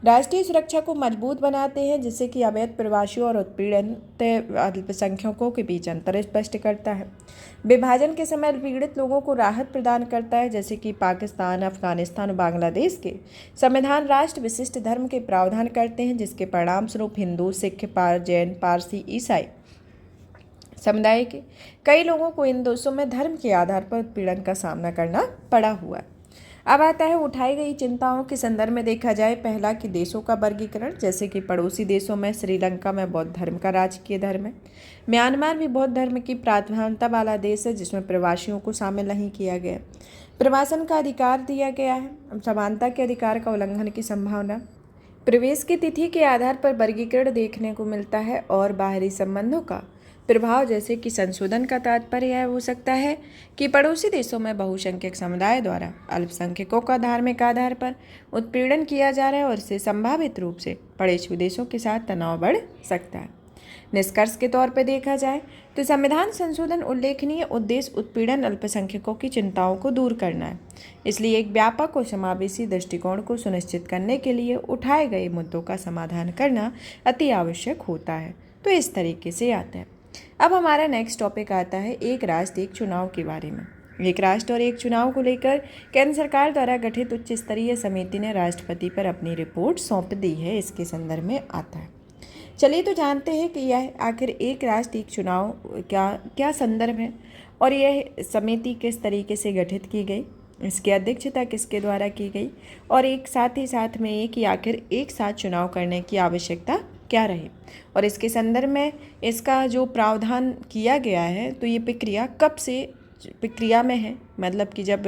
राष्ट्रीय सुरक्षा को मजबूत बनाते हैं, जिससे कि अवैध प्रवासियों और उत्पीड़ित अल्पसंख्यकों के बीच अंतर स्पष्ट करता है, विभाजन के समय पीड़ित लोगों को राहत प्रदान करता है, जैसे कि पाकिस्तान, अफगानिस्तान और बांग्लादेश के संविधान राष्ट्र विशिष्ट धर्म के प्रावधान करते हैं, जिसके परिणाम स्वरूप हिंदू, सिख, जैन, पारसी, ईसाई समुदाय के कई लोगों को इन देशों में धर्म के आधार पर उत्पीड़न का सामना करना पड़ा हुआ है। अब आता है उठाई गई चिंताओं के संदर्भ में देखा जाए। पहला कि देशों का वर्गीकरण, जैसे कि पड़ोसी देशों में श्रीलंका में बौद्ध धर्म का राजकीय धर्म है, म्यांमार भी बौद्ध धर्म की प्राधान्यता वाला देश है जिसमें प्रवासियों को शामिल नहीं किया गया, प्रवासन का अधिकार दिया गया है, समानता के अधिकार का उल्लंघन की संभावना, प्रवेश की तिथि के आधार पर वर्गीकरण देखने को मिलता है और बाहरी संबंधों का प्रभाव जैसे कि संशोधन का तात्पर्य यह हो सकता है कि पड़ोसी देशों में बहुसंख्यक समुदाय द्वारा अल्पसंख्यकों का धार्मिक आधार पर उत्पीड़न किया जा रहा है और इससे संभावित रूप से पड़ोसी देशों के साथ तनाव बढ़ सकता है। निष्कर्ष के तौर पर देखा जाए तो संविधान संशोधन उल्लेखनीय उद्देश्य उत्पीड़न अल्पसंख्यकों की चिंताओं को दूर करना है। इसलिए एक व्यापक और समावेशी दृष्टिकोण को सुनिश्चित करने के लिए उठाए गए मुद्दों का समाधान करना अति आवश्यक होता है। तो इस तरीके से आता है। अब हमारा नेक्स्ट टॉपिक आता है एक राष्ट्र एक चुनाव के बारे में। एक राष्ट्र और एक चुनाव को लेकर केंद्र सरकार द्वारा गठित उच्च स्तरीय समिति ने राष्ट्रपति पर अपनी रिपोर्ट सौंप दी है। इसके संदर्भ में आता है। चलिए तो जानते हैं कि यह आखिर एक राष्ट्र एक चुनाव क्या संदर्भ है और यह समिति किस तरीके से गठित की गई, इसकी अध्यक्षता किसके द्वारा की गई और एक साथ ही साथ में ये कि आखिर एक साथ चुनाव करने की आवश्यकता क्या रही और इसके संदर्भ में इसका जो प्रावधान किया गया है तो ये प्रक्रिया कब से प्रक्रिया में है, मतलब कि जब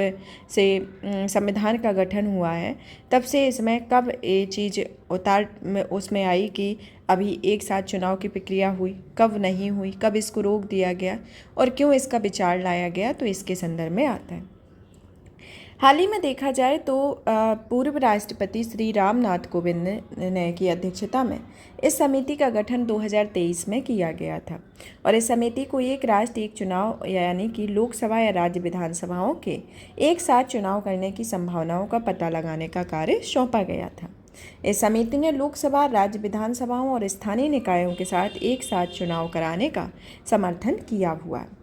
से संविधान का गठन हुआ है तब से इसमें कब ये चीज़ उतार में उसमें आई कि अभी एक साथ चुनाव की प्रक्रिया हुई, कब नहीं हुई, कब इसको रोक दिया गया और क्यों इसका विचार लाया गया, तो इसके संदर्भ में आता है। हाल ही में देखा जाए तो पूर्व राष्ट्रपति श्री रामनाथ कोविंद ने की अध्यक्षता में इस समिति का गठन 2023 में किया गया था और इस समिति को एक राष्ट्र एक चुनाव यानी कि लोकसभा या राज्य विधानसभाओं के एक साथ चुनाव करने की संभावनाओं का पता लगाने का कार्य सौंपा गया था। इस समिति ने लोकसभा, राज्य विधानसभाओं और स्थानीय निकायों के साथ एक साथ चुनाव कराने का समर्थन किया हुआ है।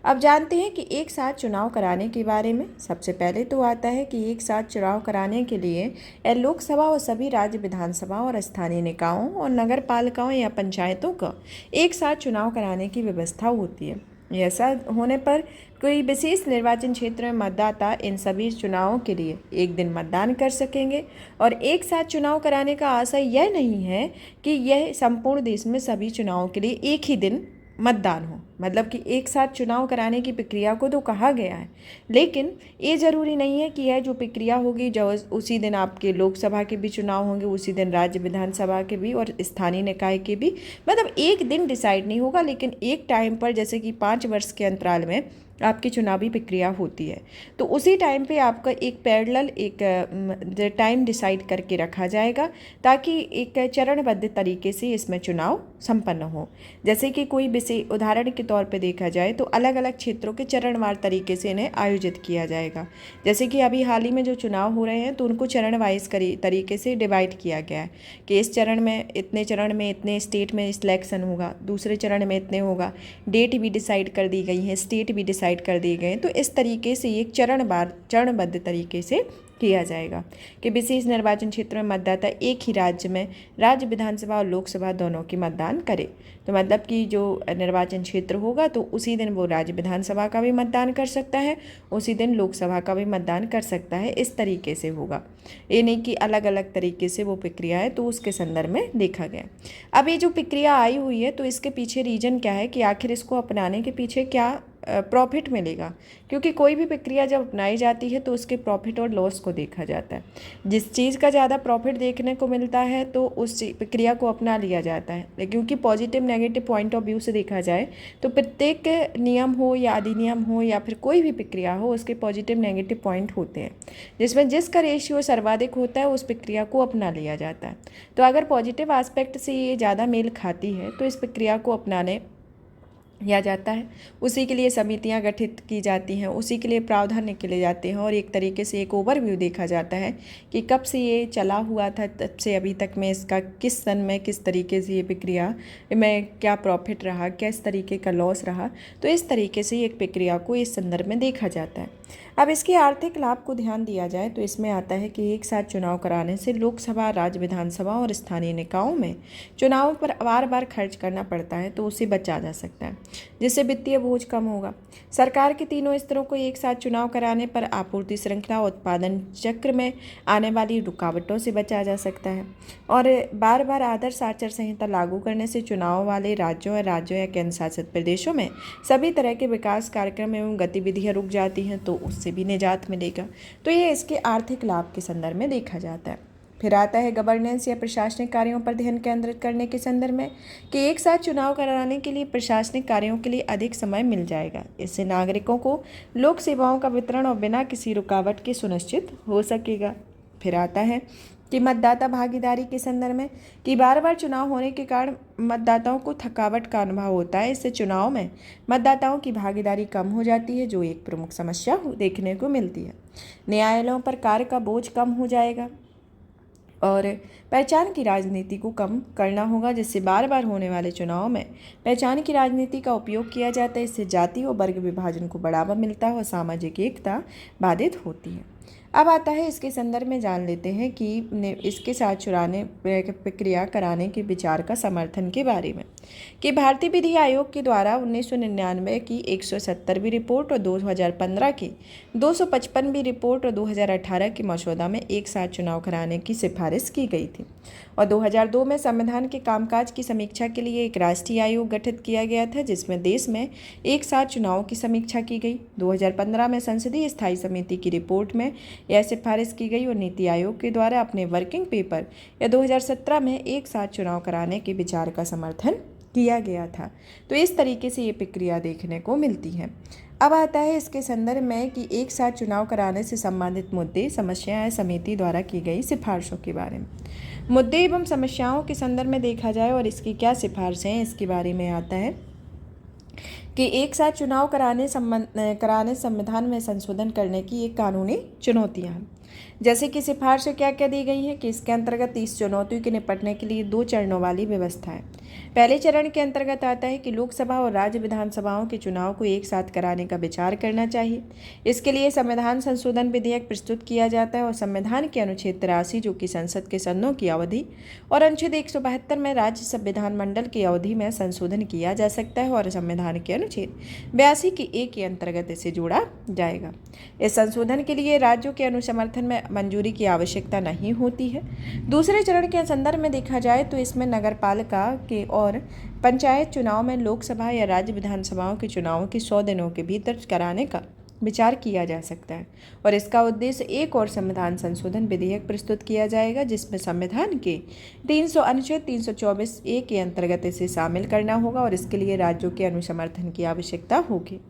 अब जानते हैं कि एक साथ चुनाव कराने के बारे में। सबसे पहले तो आता है कि एक साथ चुनाव कराने के लिए लोकसभा और सभी राज्य विधानसभाओं और स्थानीय निकायों और नगर पालिकाओं या पंचायतों का एक साथ चुनाव कराने की व्यवस्था होती है। ऐसा होने पर कोई विशेष निर्वाचन क्षेत्र में मतदाता इन सभी चुनावों के लिए एक दिन मतदान कर सकेंगे और एक साथ चुनाव कराने का आशय यह नहीं है कि यह संपूर्ण देश में सभी चुनावों के लिए एक ही दिन मतदान हो, मतलब कि एक साथ चुनाव कराने की प्रक्रिया को तो कहा गया है, लेकिन ये ज़रूरी नहीं है कि यह जो प्रक्रिया होगी जो उसी दिन आपके लोकसभा के भी चुनाव होंगे, उसी दिन राज्य विधानसभा के भी और स्थानीय निकाय के भी, मतलब एक दिन डिसाइड नहीं होगा, लेकिन एक टाइम पर जैसे कि 5 वर्ष के अंतराल में आपकी चुनावी प्रक्रिया होती है तो उसी टाइम पे आपका एक पैरेलल एक टाइम डिसाइड करके रखा जाएगा ताकि एक चरणबद्ध तरीके से इसमें चुनाव संपन्न हो। जैसे कि कोई विशेष उदाहरण के तौर पे देखा जाए तो अलग अलग क्षेत्रों के चरणवार तरीके से इन्हें आयोजित किया जाएगा। जैसे कि अभी हाल ही में जो चुनाव हो रहे हैं तो उनको चरण वाइज तरीके से डिवाइड किया गया है कि इस चरण में इतने स्टेट में सिलेक्शन होगा, दूसरे चरण में इतने होगा, डेट भी डिसाइड कर दी गई है, स्टेट भी डिसाइड कर दिए गए। तो इस तरीके से एक चरणबद्ध तरीके से किया जाएगा कि विशेष निर्वाचन क्षेत्र में मतदाता एक ही राज्य में राज्य विधानसभा और लोकसभा दोनों की मतदान करे। तो मतलब कि जो निर्वाचन क्षेत्र होगा तो उसी दिन वो राज्य विधानसभा का भी मतदान कर सकता है, उसी दिन लोकसभा का भी मतदान कर सकता है। इस तरीके से होगा, ये नहीं कि अलग अलग तरीके से वो प्रक्रिया है। तो उसके संदर्भ में देखा गया। अब ये जो प्रक्रिया आई हुई है तो इसके पीछे रीजन क्या है कि आखिर इसको अपनाने के पीछे क्या प्रॉफिट मिलेगा, क्योंकि कोई भी प्रक्रिया जब अपनाई जाती है तो उसके प्रॉफिट और लॉस को देखा जाता है। जिस चीज़ का ज़्यादा प्रॉफिट देखने को मिलता है तो उस प्रक्रिया को अपना लिया जाता है, क्योंकि positive negative point of view से देखा जाए तो प्रत्येक नियम हो या अधिनियम हो या फिर कोई भी प्रक्रिया हो उसके पॉजिटिव नेगेटिव पॉइंट होते हैं, जिसमें जिसका रेशियो सर्वाधिक होता है उस प्रक्रिया को अपना लिया जाता है। तो अगर पॉजिटिव एस्पेक्ट से ये ज़्यादा मेल खाती है तो इस प्रक्रिया को अपनाने किया जाता है। उसी के लिए समितियां गठित की जाती हैं, उसी के लिए प्रावधान निकाले जाते हैं और एक तरीके से एक ओवरव्यू देखा जाता है कि कब से ये चला हुआ था तब से अभी तक में इसका किस सन में किस तरीके से ये प्रक्रिया में क्या प्रॉफिट रहा, किस तरीके का लॉस रहा। तो इस तरीके से एक प्रक्रिया को इस संदर्भ में देखा जाता है। अब इसके आर्थिक लाभ को ध्यान दिया जाए तो इसमें आता है कि एक साथ चुनाव कराने से लोकसभा, राज्य विधानसभा और स्थानीय निकायों में चुनावों पर बार बार खर्च करना पड़ता है तो उसे बचा जा सकता है, जिससे वित्तीय बोझ कम होगा। सरकार के तीनों स्तरों को एक साथ चुनाव कराने पर आपूर्ति श्रृंखला उत्पादन चक्र में आने वाली रुकावटों से बचा जा सकता है और बार बार आदर्श आचार संहिता लागू करने से चुनाव वाले राज्यों या केंद्र शासित प्रदेशों में सभी तरह के विकास कार्यक्रम एवं गतिविधियां रुक जाती हैं तो उससे भी निजात मिलेगा। तो ये इसके आर्थिक लाभ के संदर्भ में देखा जाता है। फिर आता है गवर्नेंस या प्रशासनिक कार्यों पर ध्यान केंद्रित करने के संदर्भ में कि एक साथ चुनाव कराने के लिए प्रशासनिक कार्यों के लिए अधिक समय मिल जाएगा। इससे नागरिकों को लोक सेवाओं का वितरण और बिना किसी रुकावट के सुनिश्चित हो सकेगा। फिर आता है कि मतदाता भागीदारी के संदर्भ में कि बार बार चुनाव होने के कारण मतदाताओं को थकावट का अनुभव होता है। इससे चुनाव में मतदाताओं की भागीदारी कम हो जाती है, जो एक प्रमुख समस्या देखने को मिलती है। न्यायालयों पर कार्य का बोझ कम हो जाएगा और पहचान की राजनीति को कम करना होगा, जिससे बार बार होने वाले चुनाव में पहचान की राजनीति का उपयोग किया जाता है। इससे जाति और वर्ग विभाजन को बढ़ावा मिलता है और सामाजिक एकता बाधित होती है। अब आता है इसके संदर्भ में जान लेते हैं कि इसके साथ चुनाव प्रक्रिया कराने के विचार का समर्थन के बारे में कि भारतीय विधि आयोग के द्वारा 1999 की 170वीं रिपोर्ट और 2015 की 255वीं रिपोर्ट और 2018 के मसौदा में एक साथ चुनाव कराने की सिफारिश की गई थी और 2002 में संविधान के कामकाज की समीक्षा के लिए एक राष्ट्रीय आयोग गठित किया गया था, जिसमें देश में एक साथ चुनाव की समीक्षा की गई। 2015 में संसदीय स्थायी समिति की रिपोर्ट में यह सिफारिश की गई और नीति आयोग के द्वारा अपने वर्किंग पेपर या 2017 में एक साथ चुनाव कराने के विचार का समर्थन किया गया था। तो इस तरीके से ये प्रक्रिया देखने को मिलती है। अब आता है इसके संदर्भ में कि एक साथ चुनाव कराने से संबंधित मुद्दे, समस्याएं समिति द्वारा की गई सिफारिशों के बारे में। मुद्दे एवं समस्याओं के संदर्भ में देखा जाए और इसकी क्या सिफारिशें हैं, इसके बारे में आता है कि एक साथ चुनाव कराने संविधान में संशोधन करने की एक कानूनी चुनौतियां हैं। जैसे कि सिफारिशें क्या क्या दी गई हैं कि इसके अंतर्गत इस चुनौतियों के निपटने के लिए 2 चरणों वाली व्यवस्था है। पहले चरण के अंतर्गत आता है कि लोकसभा और राज्य विधानसभाओं के चुनाव को एक साथ कराने का विचार करना चाहिए। इसके लिए संविधान संशोधन विधेयक प्रस्तुत किया जाता है और संविधान के अनुच्छेद 83 जो कि संसद के सदनों की अवधि और अनुच्छेद 172 में राज्य विधानमंडल की अवधि में संशोधन किया जा सकता है और संविधान के अनुच्छेद 82 की ए के अंतर्गत इसे जोड़ा जाएगा। इस संशोधन के लिए राज्यों के अनुसमर्थन में मंजूरी की आवश्यकता नहीं होती है। दूसरे चरण के संदर्भ में देखा जाए तो इसमें नगरपालिका के और पंचायत चुनाव में लोकसभा या राज्य विधानसभाओं के चुनावों के 100 दिनों के भीतर कराने का विचार किया जा सकता है और इसका उद्देश्य एक और संविधान संशोधन विधेयक प्रस्तुत किया जाएगा, जिसमें संविधान के अनुच्छेद 324 ए के अंतर्गत इसे शामिल करना होगा और इसके लिए राज्यों के अनुसमर्थन की आवश्यकता होगी।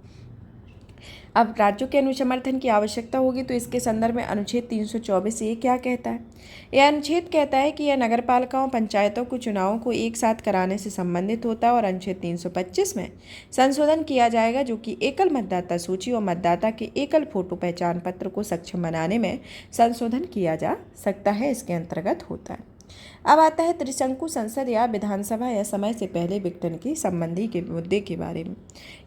अब राज्यों के अनुसमर्थन की आवश्यकता होगी तो इसके संदर्भ में अनुच्छेद 324 ये क्या कहता है? यह अनुच्छेद कहता है कि यह नगरपालिकाओं पंचायतों को चुनावों को एक साथ कराने से संबंधित होता है और अनुच्छेद 325 में संशोधन किया जाएगा, जो कि एकल मतदाता सूची और मतदाता के एकल फोटो पहचान पत्र को सक्षम बनाने में संशोधन किया जा सकता है, इसके अंतर्गत होता है। अब आता है त्रिशंकु संसद या विधानसभा या समय से पहले विघटन की संबंधी के मुद्दे के बारे में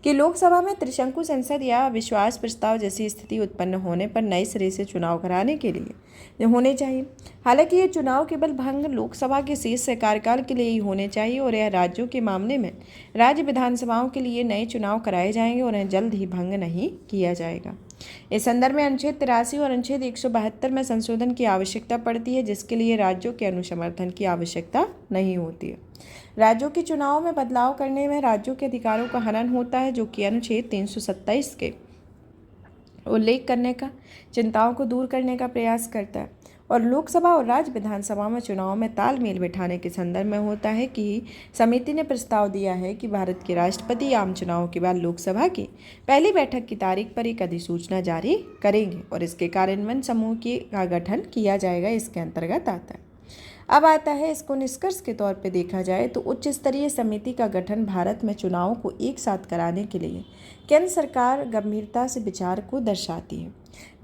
कि लोकसभा में त्रिशंकु संसद या विश्वास प्रस्ताव जैसी स्थिति उत्पन्न होने पर नए सिरे से चुनाव कराने के लिए होने चाहिए। हालांकि ये चुनाव केवल भंग लोकसभा के शेष कार्यकाल के लिए ही होने चाहिए और यह राज्यों के मामले में राज्य विधानसभाओं के लिए नए चुनाव कराए जाएंगे और उन्हें जल्द ही भंग नहीं किया जाएगा। इस संदर्भ में अनुच्छेद 83 और अनुच्छेद 172 में संशोधन की आवश्यकता पड़ती है, जिसके लिए राज्यों के अनुसमर्थन की आवश्यकता नहीं होती है। राज्यों के चुनाव में बदलाव करने में राज्यों के अधिकारों का हनन होता है, जो कि अनुच्छेद 327 के उल्लेख करने का चिंताओं को दूर करने का प्रयास करता है और लोकसभा और राज्य विधानसभा में चुनाव में तालमेल बिठाने के संदर्भ में होता है कि समिति ने प्रस्ताव दिया है कि भारत के राष्ट्रपति आम चुनाव के बाद लोकसभा की पहली बैठक की तारीख पर एक अधिसूचना जारी करेंगे और इसके कार्यान्वयन समूह का गठन किया जाएगा, इसके अंतर्गत आता है। अब आता है इसको निष्कर्ष के तौर पे देखा जाए तो उच्च स्तरीय समिति का गठन भारत में चुनावों को एक साथ कराने के लिए केंद्र सरकार गंभीरता से विचार को दर्शाती है,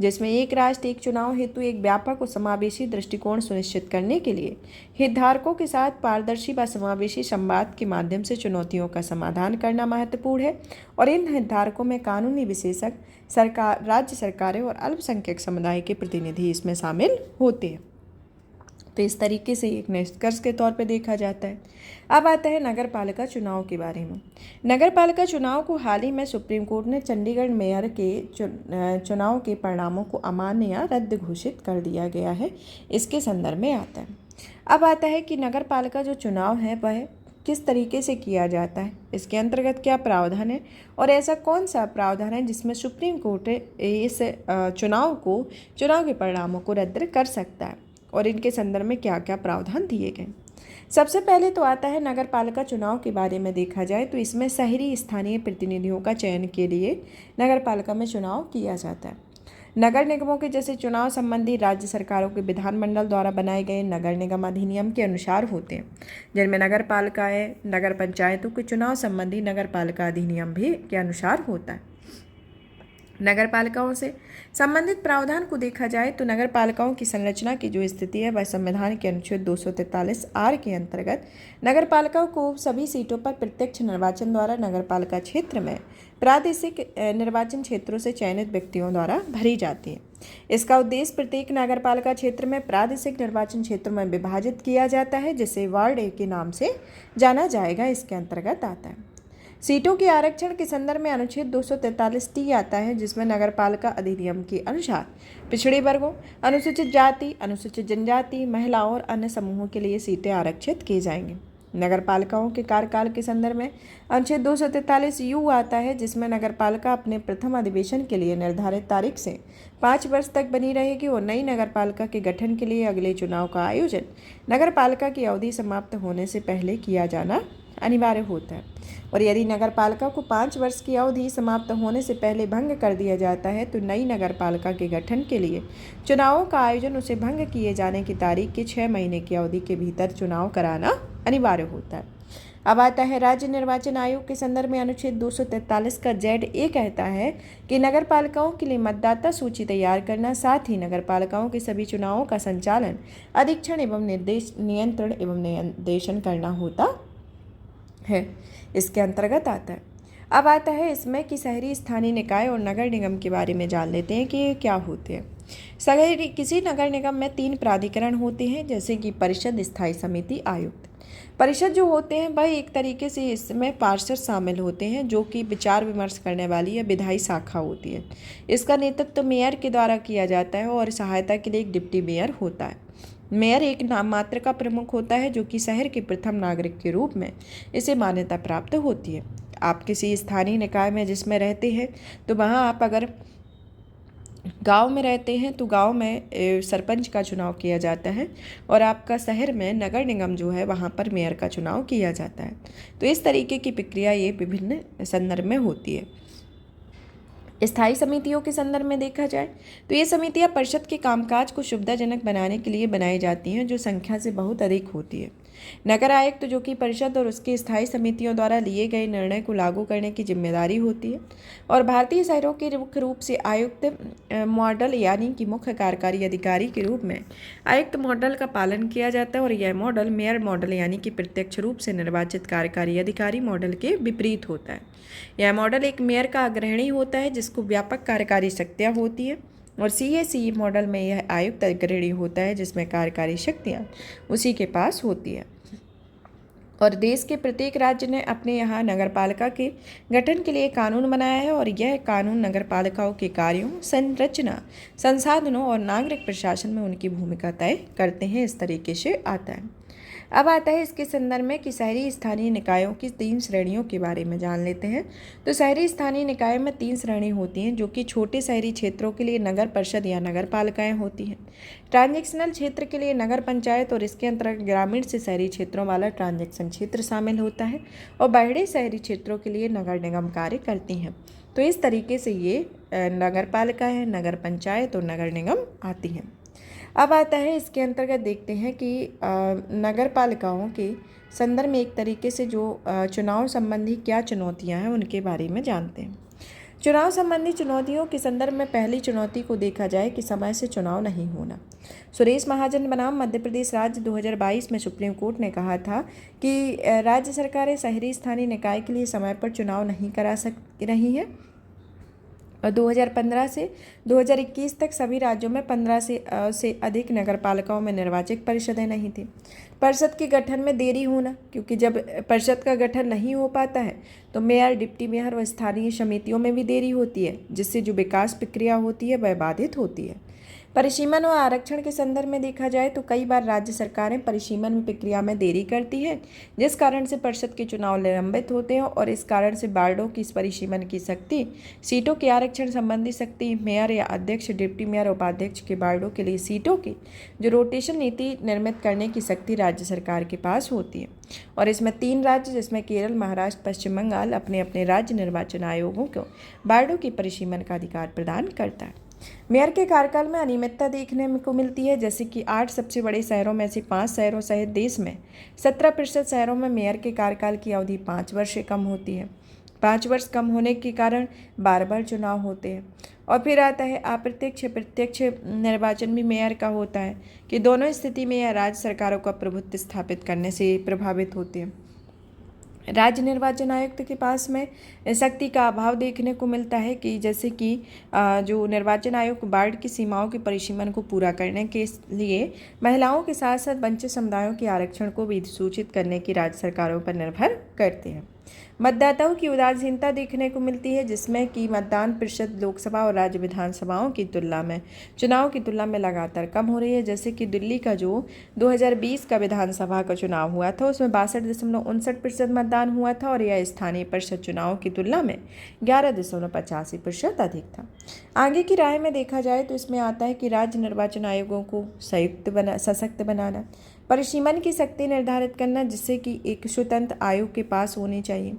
जिसमें एक राष्ट्र एक चुनाव हेतु एक व्यापक और समावेशी दृष्टिकोण सुनिश्चित करने के लिए हितधारकों के साथ पारदर्शी व समावेशी संवाद के माध्यम से चुनौतियों का समाधान करना महत्वपूर्ण है और इन हितधारकों में कानूनी विशेषज्ञ, सरकार, राज्य सरकारें और अल्पसंख्यक समुदाय के प्रतिनिधि इसमें शामिल होते हैं। तो इस तरीके से एक निष्कर्ष के तौर पे देखा जाता है। अब आता है नगरपालिका चुनाव के बारे में। नगरपालिका चुनाव को हाल ही में सुप्रीम कोर्ट ने चंडीगढ़ मेयर के चुनाव के परिणामों को अमान्य या रद्द घोषित कर दिया गया है, इसके संदर्भ में आता है। अब आता है कि नगरपालिका जो चुनाव है वह किस तरीके से किया जाता है, इसके अंतर्गत क्या प्रावधान है और ऐसा कौन सा प्रावधान है जिसमें सुप्रीम कोर्ट इस चुनाव के परिणामों को रद्द कर सकता है। और इनके संदर्भ में क्या क्या प्रावधान दिए गए। सबसे पहले तो आता है नगर पालिका चुनाव के बारे में देखा जाए तो इसमें शहरी स्थानीय प्रतिनिधियों का चयन के लिए नगर पालिका में चुनाव किया जाता है। नगर निगमों के जैसे चुनाव संबंधी राज्य सरकारों के विधानमंडल द्वारा बनाए गए नगर निगम अधिनियम के अनुसार होते हैं, जिनमें नगर पालिकाएं नगर पंचायतों के चुनाव संबंधी नगर पालिका अधिनियम भी के अनुसार होता है। नगर पालिकाओं से संबंधित प्रावधान को देखा जाए तो नगर पालिकाओं की संरचना की जो स्थिति है वह संविधान के अनुच्छेद 243 आर के अंतर्गत नगर पालिकाओं को सभी सीटों पर प्रत्यक्ष निर्वाचन द्वारा नगर पालिका क्षेत्र में प्रादेशिक निर्वाचन क्षेत्रों से चयनित व्यक्तियों द्वारा भरी जाती है। इसका उद्देश्य प्रत्येक नगर पालिका क्षेत्र में प्रादेशिक निर्वाचन क्षेत्रों में विभाजित किया जाता है, जिसे वार्ड ए के नाम से जाना जाएगा, इसके अंतर्गत आता है। सीटों के आरक्षण के संदर्भ में अनुच्छेद 243 टी आता है, जिसमें नगर पालिका अधिनियम के अनुसार पिछड़े वर्गों, अनुसूचित जाति, अनुसूचित जनजाति, महिलाओं और अन्य समूहों के लिए सीटें आरक्षित की जाएंगी। नगर पालिकाओं के कार्यकाल के संदर्भ में अनुच्छेद 243 यू आता है, जिसमें नगर पालिका अपने प्रथम अधिवेशन के लिए निर्धारित तारीख से 5 वर्ष तक बनी रहेगी और नई नगर पालिका के गठन के लिए अगले चुनाव का आयोजन नगर पालिका की अवधि समाप्त होने से पहले किया जाना अनिवार्य होता है। और यदि नगर पालिका को 5 वर्ष की अवधि समाप्त होने से पहले भंग कर दिया जाता है तो नई नगर पालिका के गठन के लिए चुनावों का आयोजन उसे भंग किए जाने की तारीख के 6 महीने की अवधि के भीतर चुनाव कराना अनिवार्य होता है। अब आता है राज्य निर्वाचन आयोग के संदर्भ में अनुच्छेद 243 का जेड ए कहता है कि नगर पालिकाओं के लिए मतदाता सूची तैयार करना, साथ ही नगर पालिकाओं के सभी चुनावों का संचालन, अधीक्षण एवं नियंत्रण एवं निर्देशन करना होता है, इसके अंतर्गत आता है। अब आता है इसमें कि शहरी स्थानीय निकाय और नगर निगम के बारे में जान लेते हैं कि ये क्या होते हैं। शहरी किसी नगर निगम में 3 प्राधिकरण होते हैं, जैसे कि परिषद, स्थायी समिति, आयुक्त। परिषद जो होते हैं वह एक तरीके से इसमें पार्षद शामिल होते हैं, जो कि विचार विमर्श करने वाली या विधायी शाखा होती है। इसका नेतृत्व मेयर के द्वारा किया जाता है और सहायता के लिए एक डिप्टी मेयर होता है। मेयर एक नाम मात्र का प्रमुख होता है, जो कि शहर के प्रथम नागरिक के रूप में इसे मान्यता प्राप्त होती है। आप किसी स्थानीय निकाय में जिसमें रहते हैं तो वहाँ आप अगर गांव में रहते हैं तो गांव में सरपंच का चुनाव किया जाता है और आपका शहर में नगर निगम जो है वहाँ पर मेयर का चुनाव किया जाता है। तो इस तरीके की प्रक्रिया ये विभिन्न संदर्भ में होती है। स्थायी समितियों के संदर्भ में देखा जाए तो ये समितियां परिषद के कामकाज को सुविधाजनक बनाने के लिए बनाई जाती हैं, जो संख्या से बहुत अधिक होती है। नगर आयुक्त तो जो कि परिषद और उसकी स्थायी समितियों द्वारा लिए गए निर्णय को लागू करने की जिम्मेदारी होती है और भारतीय शहरों के मुख्य रूप से आयुक्त मॉडल यानी कि मुख्य कार्यकारी अधिकारी के रूप में आयुक्त मॉडल का पालन किया जाता है और यह मॉडल मेयर मॉडल यानी कि प्रत्यक्ष रूप से निर्वाचित कार्यकारी अधिकारी मॉडल के विपरीत होता है। यह मॉडल एक मेयर का अग्रणी होता है जिसको व्यापक कार्यकारी शक्तियाँ होती है और CACE मॉडल में यह आयुक्त अग्रणी होता है जिसमें कार्यकारी शक्तियाँ उसी के पास होती है। और देश के प्रत्येक राज्य ने अपने यहाँ नगरपालिका के गठन के लिए कानून बनाया है और यह कानून नगरपालिकाओं के कार्यों, संरचना, संसाधनों और नागरिक प्रशासन में उनकी भूमिका तय करते हैं। इस तरीके से आता है। अब आता है इसके संदर्भ में कि शहरी स्थानीय निकायों की 3 श्रेणियों के बारे में जान लेते हैं। तो शहरी स्थानीय निकायों में 3 श्रेणी होती हैं, जो कि छोटे शहरी क्षेत्रों के लिए नगर परिषद या नगर पालिकाएँ होती हैं, ट्रांजेक्शनल क्षेत्र के लिए नगर पंचायत और इसके अंतर्गत ग्रामीण से शहरी क्षेत्रों वाला ट्रांजेक्शन क्षेत्र शामिल होता है और बाहरी शहरी क्षेत्रों के लिए नगर निगम कार्य करती हैं। तो इस तरीके से ये नगर पालिका है, नगर पंचायत और नगर निगम आती हैं। अब आता है इसके अंतर्गत देखते हैं कि नगर पालिकाओं के संदर्भ में एक तरीके से जो चुनाव संबंधी क्या चुनौतियां हैं उनके बारे में जानते हैं। चुनाव संबंधी चुनौतियों के संदर्भ में पहली चुनौती को देखा जाए कि समय से चुनाव नहीं होना। सुरेश महाजन बनाम मध्य प्रदेश राज्य 2022 में सुप्रीम कोर्ट ने कहा था कि राज्य सरकारें शहरी स्थानीय निकाय के लिए समय पर चुनाव नहीं करा रही हैं और 2015 से 2021 तक सभी राज्यों में 15 से अधिक नगर पालिकाओं में निर्वाचक परिषदें नहीं थी। परिषद के गठन में देरी होना, क्योंकि जब परिषद का गठन नहीं हो पाता है तो मेयर, डिप्टी मेयर व स्थानीय समितियों में भी देरी होती है, जिससे जो विकास प्रक्रिया होती है वह बाधित होती है। परिसीमन और आरक्षण के संदर्भ में देखा जाए तो कई बार राज्य सरकारें परिसीमन प्रक्रिया में देरी करती हैं, जिस कारण से परिषद के चुनाव निलंबित होते हैं और इस कारण से वार्डों की इस परिसीमन की शक्ति, सीटों के आरक्षण संबंधी शक्ति, मेयर या अध्यक्ष, डिप्टी मेयर, उपाध्यक्ष के वार्डों के लिए सीटों की जो रोटेशन नीति निर्मित करने की शक्ति राज्य सरकार के पास होती है। और इसमें 3 राज्य जिसमें केरल, महाराष्ट्र, पश्चिम बंगाल अपने अपने राज्य निर्वाचन आयोगों को वार्डों की परिसीमन का अधिकार प्रदान करता है। मेयर के कार्यकाल में अनियमितता देखने को मिलती है, जैसे कि 8 सबसे बड़े शहरों में से 5 शहरों सहित देश में 17% शहरों में मेयर के कार्यकाल की अवधि 5 वर्ष से कम होती है। 5 वर्ष कम होने के कारण बार बार चुनाव होते हैं। और फिर आता है अप्रत्यक्ष प्रत्यक्ष निर्वाचन भी मेयर का होता है कि दोनों स्थिति में यह राज्य सरकारों का प्रभुत्व स्थापित करने से प्रभावित होते हैं। राज्य निर्वाचन आयुक्त के पास में शक्ति का अभाव देखने को मिलता है कि जैसे कि जो निर्वाचन आयोग वार्ड की सीमाओं के परिसीमन को पूरा करने के लिए महिलाओं के साथ साथ वंचित समुदायों के आरक्षण को भी सूचित करने की राज्य सरकारों पर निर्भर करते हैं। मतदाताओं की उदासीनता देखने को मिलती है, जिसमें कि मतदान प्रतिशत लोकसभा और राज्य विधानसभाओं की तुलना में चुनाव की तुलना में लगातार कम हो रही है। जैसे कि दिल्ली का जो 2020 का विधानसभा का चुनाव हुआ था उसमें 62.59% मतदान हुआ था और यह स्थानीय परिषद चुनाव की तुलना में 11.85% अधिक था। आगे की राय में देखा जाए तो इसमें आता है कि राज्य निर्वाचन आयोगों को सशक्त बनाना, परिसीमन की शक्ति निर्धारित करना, जिससे कि एक स्वतंत्र आयोग के पास होनी चाहिए।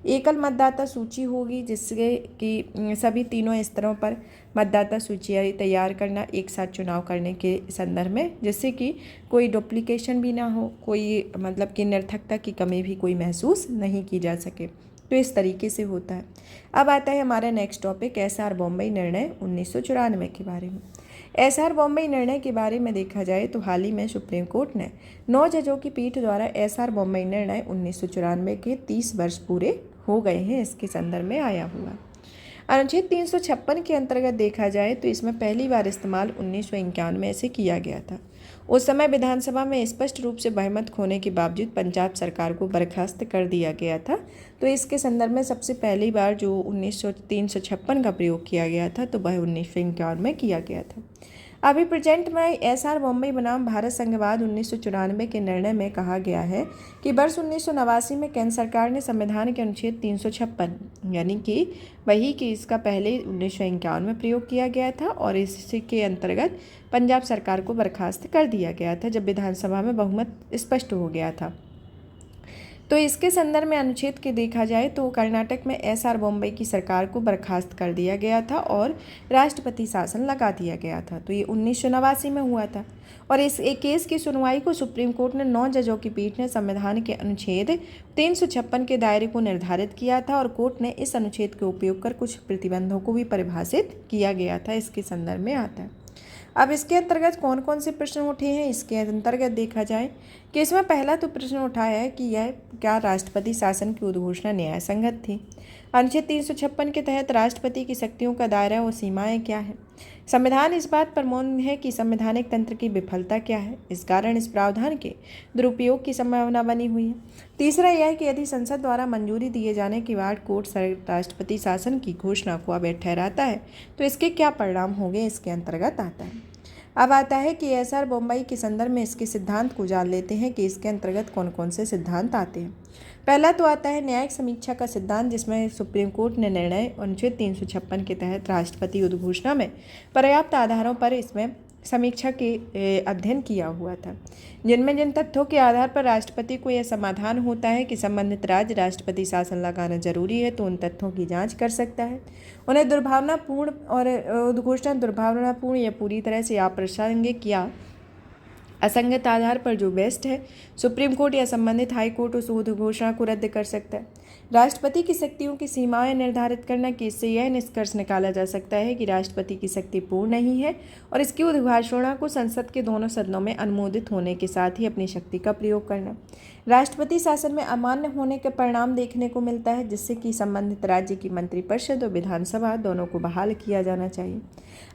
एकल मतदाता सूची होगी, जिससे कि सभी तीनों स्तरों पर मतदाता सूचियाँ तैयार करना एक साथ चुनाव करने के संदर्भ में, जिससे कि कोई डुप्लीकेशन भी ना हो, कोई मतलब कि निरर्थकता की कमी भी कोई महसूस नहीं की जा सके। तो इस तरीके से होता है। अब आता है हमारा नेक्स्ट टॉपिक एसआर बॉम्बे निर्णय 1994 के बारे में। एसआर बॉम्बे निर्णय के बारे में देखा जाए तो हाल ही में सुप्रीम कोर्ट ने 9 जजों की पीठ द्वारा एसआर बॉम्बे निर्णय 1994 के 30 वर्ष पूरे हो गए हैं, इसके संदर्भ में आया हुआ। अनुच्छेद 356 के अंतर्गत देखा जाए तो इसमें पहली बार इस्तेमाल 1991 से किया गया था। उस समय विधानसभा में स्पष्ट रूप से बहुमत खोने के बावजूद पंजाब सरकार को बर्खास्त कर दिया गया था। तो इसके संदर्भ में सबसे पहली बार जो 356 का प्रयोग किया गया था तो वह 1951 में किया गया था। अभी प्रेजेंट में एसआर बॉम्बे बनाम भारत संघवाद 1994 के निर्णय में कहा गया है कि वर्ष 1989 में केंद्र सरकार ने संविधान के अनुच्छेद 356 यानी कि वही कि इसका पहले 1951 में प्रयोग किया गया था और इसके अंतर्गत पंजाब सरकार को बर्खास्त कर दिया गया था जब विधानसभा में बहुमत स्पष्ट हो गया था। तो इसके संदर्भ में अनुच्छेद के देखा जाए तो कर्नाटक में एसआर बॉम्बे की सरकार को बर्खास्त कर दिया गया था और राष्ट्रपति शासन लगा दिया गया था। तो ये 1989 में हुआ था और इस एक केस की सुनवाई को सुप्रीम कोर्ट ने 9 जजों की पीठ ने संविधान के अनुच्छेद 356 के दायरे को निर्धारित किया था और कोर्ट ने इस अनुच्छेद के उपयोग कर कुछ प्रतिबंधों को भी परिभाषित किया गया था, इसके संदर्भ में आता है। अब इसके अंतर्गत कौन कौन से प्रश्न उठे हैं, इसके अंतर्गत देखा जाए कि इसमें पहला तो प्रश्न उठाया है कि यह क्या राष्ट्रपति शासन की उद्घोषणा न्याय संगत थी। अनुच्छेद 356 के तहत राष्ट्रपति की शक्तियों का दायरा और सीमाएं क्या है। संविधान इस बात पर मौन है कि संवैधानिक तंत्र की विफलता क्या है, इस कारण इस प्रावधान के दुरुपयोग की संभावना बनी हुई है। तीसरा यह है कि यदि संसद द्वारा मंजूरी दिए जाने के बाद कोर्ट राष्ट्रपति शासन की घोषणा को अवैध ठहराता है तो इसके क्या परिणाम होंगे, इसके अंतर्गत आता है। अब आता है कि एसआर बॉम्बे के संदर्भ में इसके सिद्धांत को जान लेते हैं कि इसके अंतर्गत कौन कौन से सिद्धांत आते हैं। पहला तो आता है न्यायिक समीक्षा का सिद्धांत, जिसमें सुप्रीम कोर्ट ने निर्णय अनुच्छेद 356 के तहत राष्ट्रपति उद्घोषणा में पर्याप्त आधारों पर इसमें समीक्षा के अध्ययन किया हुआ था, जिनमें जिन तथ्यों के आधार पर राष्ट्रपति को यह समाधान होता है कि संबंधित राज्य राष्ट्रपति शासन लगाना जरूरी है तो उन तथ्यों की जांच कर सकता है। उन्हें दुर्भावनापूर्ण और उद्घोषणा दुर्भावनापूर्ण या पूरी तरह से अप्रासंगिक या असंगत आधार पर जो बेस्ट है, सुप्रीम कोर्ट या संबंधित हाई कोर्ट उस उद्घोषणा को रद्द कर सकता है। राष्ट्रपति की शक्तियों की सीमाएं निर्धारित करना कि इससे यह निष्कर्ष निकाला जा सकता है कि राष्ट्रपति की शक्ति पूर्ण नहीं है और इसकी उद्घोषणा को संसद के दोनों सदनों में अनुमोदित होने के साथ ही अपनी शक्ति का प्रयोग करना। राष्ट्रपति शासन में अमान्य होने के परिणाम देखने को मिलता है, जिससे कि संबंधित राज्य की मंत्रिपरिषद और विधानसभा दोनों को बहाल किया जाना चाहिए।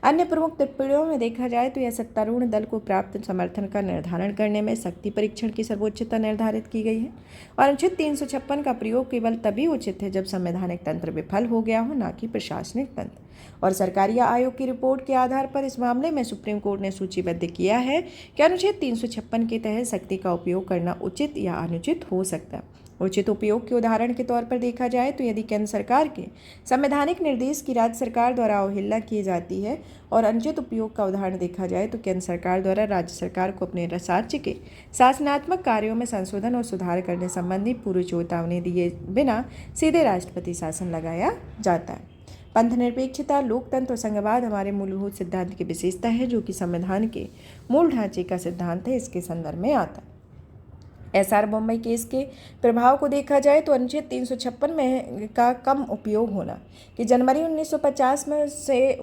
अन्य प्रमुख टिप्पणियों में देखा जाए तो यह सत्तारूढ़ दल को प्राप्त समर्थन का का निर्धारण करने में शक्ति परीक्षण की सर्वोच्चता निर्धारित की गई है और अनुच्छेद 356 का प्रयोग केवल तभी उचित है जब संवैधानिक तंत्र विफल हो गया हो, ना कि प्रशासनिक तंत्र। और सरकारी आयोग की रिपोर्ट के आधार पर इस मामले में सुप्रीम कोर्ट ने सूचीबद्ध किया है कि अनुच्छेद 356 के तहत शक्ति का उपयोग करना उचित या अनुचित हो सकता है। उचित उपयोग के उदाहरण के तौर पर देखा जाए तो यदि केंद्र सरकार के संवैधानिक निर्देश की राज्य सरकार द्वारा अवहेलना की जाती है, और अनुचित उपयोग का उदाहरण देखा जाए तो केंद्र सरकार द्वारा राज्य सरकार को अपने राज्य के शासनात्मक कार्यों में संशोधन और सुधार करने संबंधी पूर्व चेतावनी दिए बिना सीधे राष्ट्रपति शासन लगाया जाता है। पंथ निरपेक्षता, लोकतंत्र और संघवाद हमारे मूलभूत सिद्धांत की विशेषता है, जो कि संविधान के मूल ढांचे का सिद्धांत है। इसके संदर्भ में आता है एसआर बम्बई केस के प्रभाव को देखा जाए तो अनुच्छेद 356 में का कम उपयोग होना कि जनवरी 1950 में से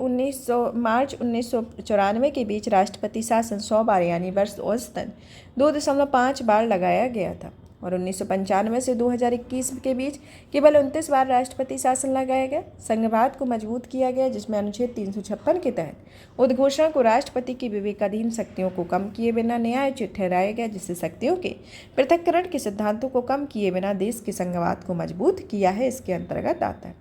मार्च 1994 के बीच राष्ट्रपति शासन 100 बार यानी वर्ष औसतन 2.5 बार लगाया गया था, और 1995 से 2021 के बीच केवल 29 बार राष्ट्रपति शासन लगाया गया। संघवाद को मजबूत किया गया, जिसमें अनुच्छेद 356 के तहत उद्घोषणा को राष्ट्रपति की विवेकाधीन शक्तियों को कम किए बिना न्यायोचित ठहराया गया, जिससे शक्तियों के पृथक्करण के सिद्धांतों को कम किए बिना देश के संघवाद को मजबूत किया है। इसके अंतर्गत आता है।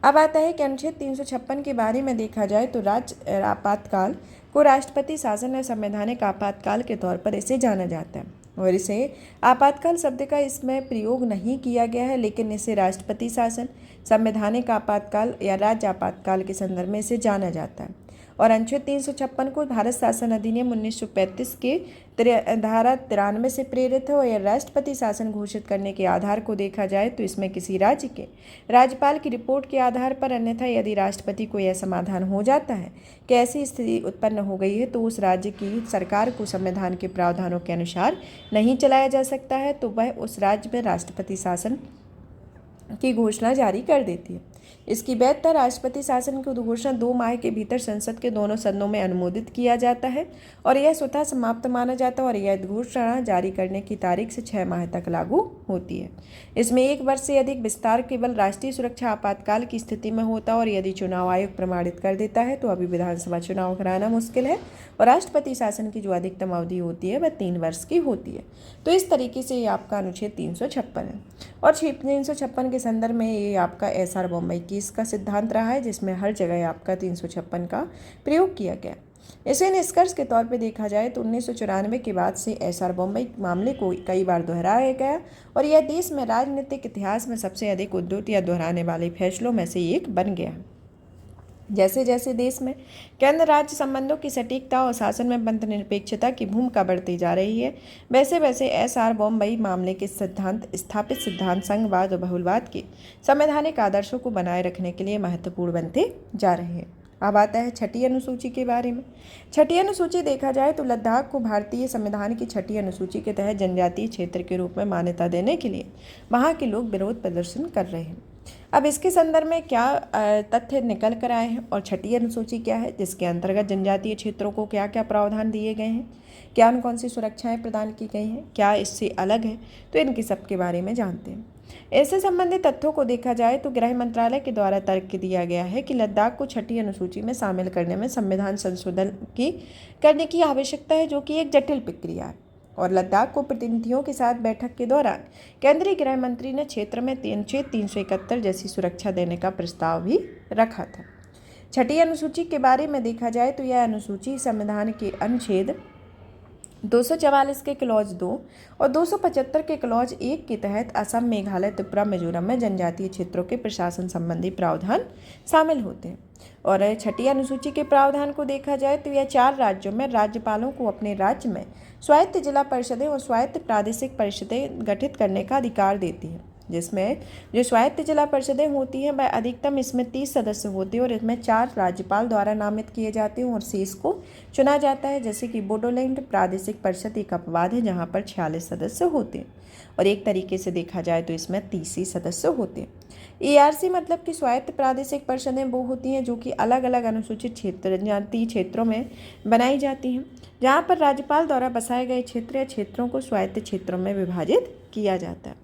अब आता है कि अनुच्छेद 356 के बारे में देखा जाए तो राज्य आपातकाल को राष्ट्रपति शासन या संवैधानिक आपातकाल के तौर पर इसे जाना जाता है, और इसे आपातकाल शब्द का इसमें प्रयोग नहीं किया गया है, लेकिन इसे राष्ट्रपति शासन, संवैधानिक आपातकाल या राज्य आपातकाल के संदर्भ में इसे जाना जाता है। और अनुच्छेद 356 को भारत शासन अधिनियम 1935 के धारा 93 से प्रेरित है, और यह राष्ट्रपति शासन घोषित करने के आधार को देखा जाए तो इसमें किसी राज्य के राज्यपाल की रिपोर्ट के आधार पर, अन्यथा यदि राष्ट्रपति को यह समाधान हो जाता है कि ऐसी स्थिति उत्पन्न हो गई है तो उस राज्य की सरकार को संविधान के प्रावधानों के अनुसार नहीं चलाया जा सकता है, तो वह उस राज्य में राष्ट्रपति शासन की घोषणा जारी कर देती है। इसकी वैधता राष्ट्रपति शासन की उद्घोषणा 2 माह के भीतर संसद के दोनों सदनों में अनुमोदित किया जाता है, और यह स्वतः समाप्त माना जाता है, और यह घोषणा जारी करने की तारीख से 6 माह तक लागू होती है। इसमें 1 वर्ष से अधिक विस्तार केवल राष्ट्रीय सुरक्षा आपातकाल की स्थिति में होता है, और यदि चुनाव आयोग प्रमाणित कर देता है तो अभी विधानसभा चुनाव कराना मुश्किल है, और राष्ट्रपति शासन की जो अधिकतम अवधि होती है वह 3 वर्ष की होती है। तो इस तरीके से ये आपका अनुच्छेद 356 है, और 356 के संदर्भ में ये आपका एसआर बम्बई केस का सिद्धांत रहा है, जिसमें हर जगह आपका 356 का प्रयोग किया गया। इसे निष्कर्ष के तौर पे देखा जाए तो 1994 के बाद से एसआर बम्बई मामले को कई बार दोहराया गया, और यह देश में राजनीतिक इतिहास में सबसे अधिक उद्धृत या दोहराने वाले फैसलों में से एक बन गया। जैसे जैसे देश में केंद्र राज्य संबंधों की सटीकता और शासन में पंथ निरपेक्षता की भूमिका बढ़ती जा रही है, वैसे वैसे एसआर बम्बई मामले के सिद्धांत स्थापित सिद्धांत संघवाद और बहुलवाद के संवैधानिक आदर्शों को बनाए रखने के लिए महत्वपूर्ण बनते जा रहे हैं। अब आता है 6ठी अनुसूची के बारे में। 6ठी अनुसूची देखा जाए तो लद्दाख को भारतीय संविधान की 6ठी अनुसूची के तहत जनजातीय क्षेत्र के रूप में मान्यता देने के लिए वहाँ के लोग विरोध प्रदर्शन कर रहे हैं। अब इसके संदर्भ में क्या तथ्य निकल कर आए हैं, और 6ठी अनुसूची क्या है, जिसके अंतर्गत जनजातीय क्षेत्रों को क्या क्या प्रावधान दिए गए हैं, क्या कौन सी सुरक्षाएं प्रदान की गई हैं, क्या इससे अलग है, तो इनके सब के बारे में जानते हैं। इससे संबंधित तथ्यों को देखा जाए तो गृह मंत्रालय के द्वारा तर्क दिया गया है कि लद्दाख को 6ठी अनुसूची में शामिल करने में संविधान संशोधन करने की आवश्यकता है, जो कि एक जटिल प्रक्रिया है, और लद्दाख को प्रतिनिधियों के साथ बैठक के दौरान केंद्रीय गृह मंत्री ने क्षेत्र में 371 जैसी सुरक्षा देने का प्रस्ताव भी रखा था। 6ठी अनुसूची के बारे में देखा जाए तो यह अनुसूची संविधान के अनुच्छेद 244 के क्लॉज 2 और 275 के क्लॉज 1 के तहत असम, मेघालय, त्रिपुरा, मिजोरम में जनजातीय क्षेत्रों के प्रशासन संबंधी प्रावधान शामिल होते हैं। और 6ठी अनुसूची के प्रावधान को देखा जाए तो यह 4 राज्यों में राज्यपालों को अपने राज्य में स्वायत्त जिला परिषदें और स्वायत्त प्रादेशिक परिषदें गठित करने का अधिकार देती है, जिसमें जो स्वायत्त जिला परिषदें होती हैं वह अधिकतम इसमें 30 सदस्य होते हैं, और इसमें 4 राज्यपाल द्वारा नामित किए जाते हैं और शेष को चुना जाता है। जैसे कि बोडोलैंड प्रादेशिक परिषद एक अपवाद है, जहाँ पर 46 सदस्य होते हैं, और एक तरीके से देखा जाए तो इसमें 30 ही सदस्य होते हैं। ERC मतलब कि स्वायत्त प्रादेशिक परिषदें वो होती हैं जो कि अलग अलग अनुसूचित क्षेत्र जनजातीय क्षेत्रों में बनाई जाती हैं, जहाँ पर राज्यपाल द्वारा बसाए गए क्षेत्र या क्षेत्रों को स्वायत्त क्षेत्रों में विभाजित किया जाता है।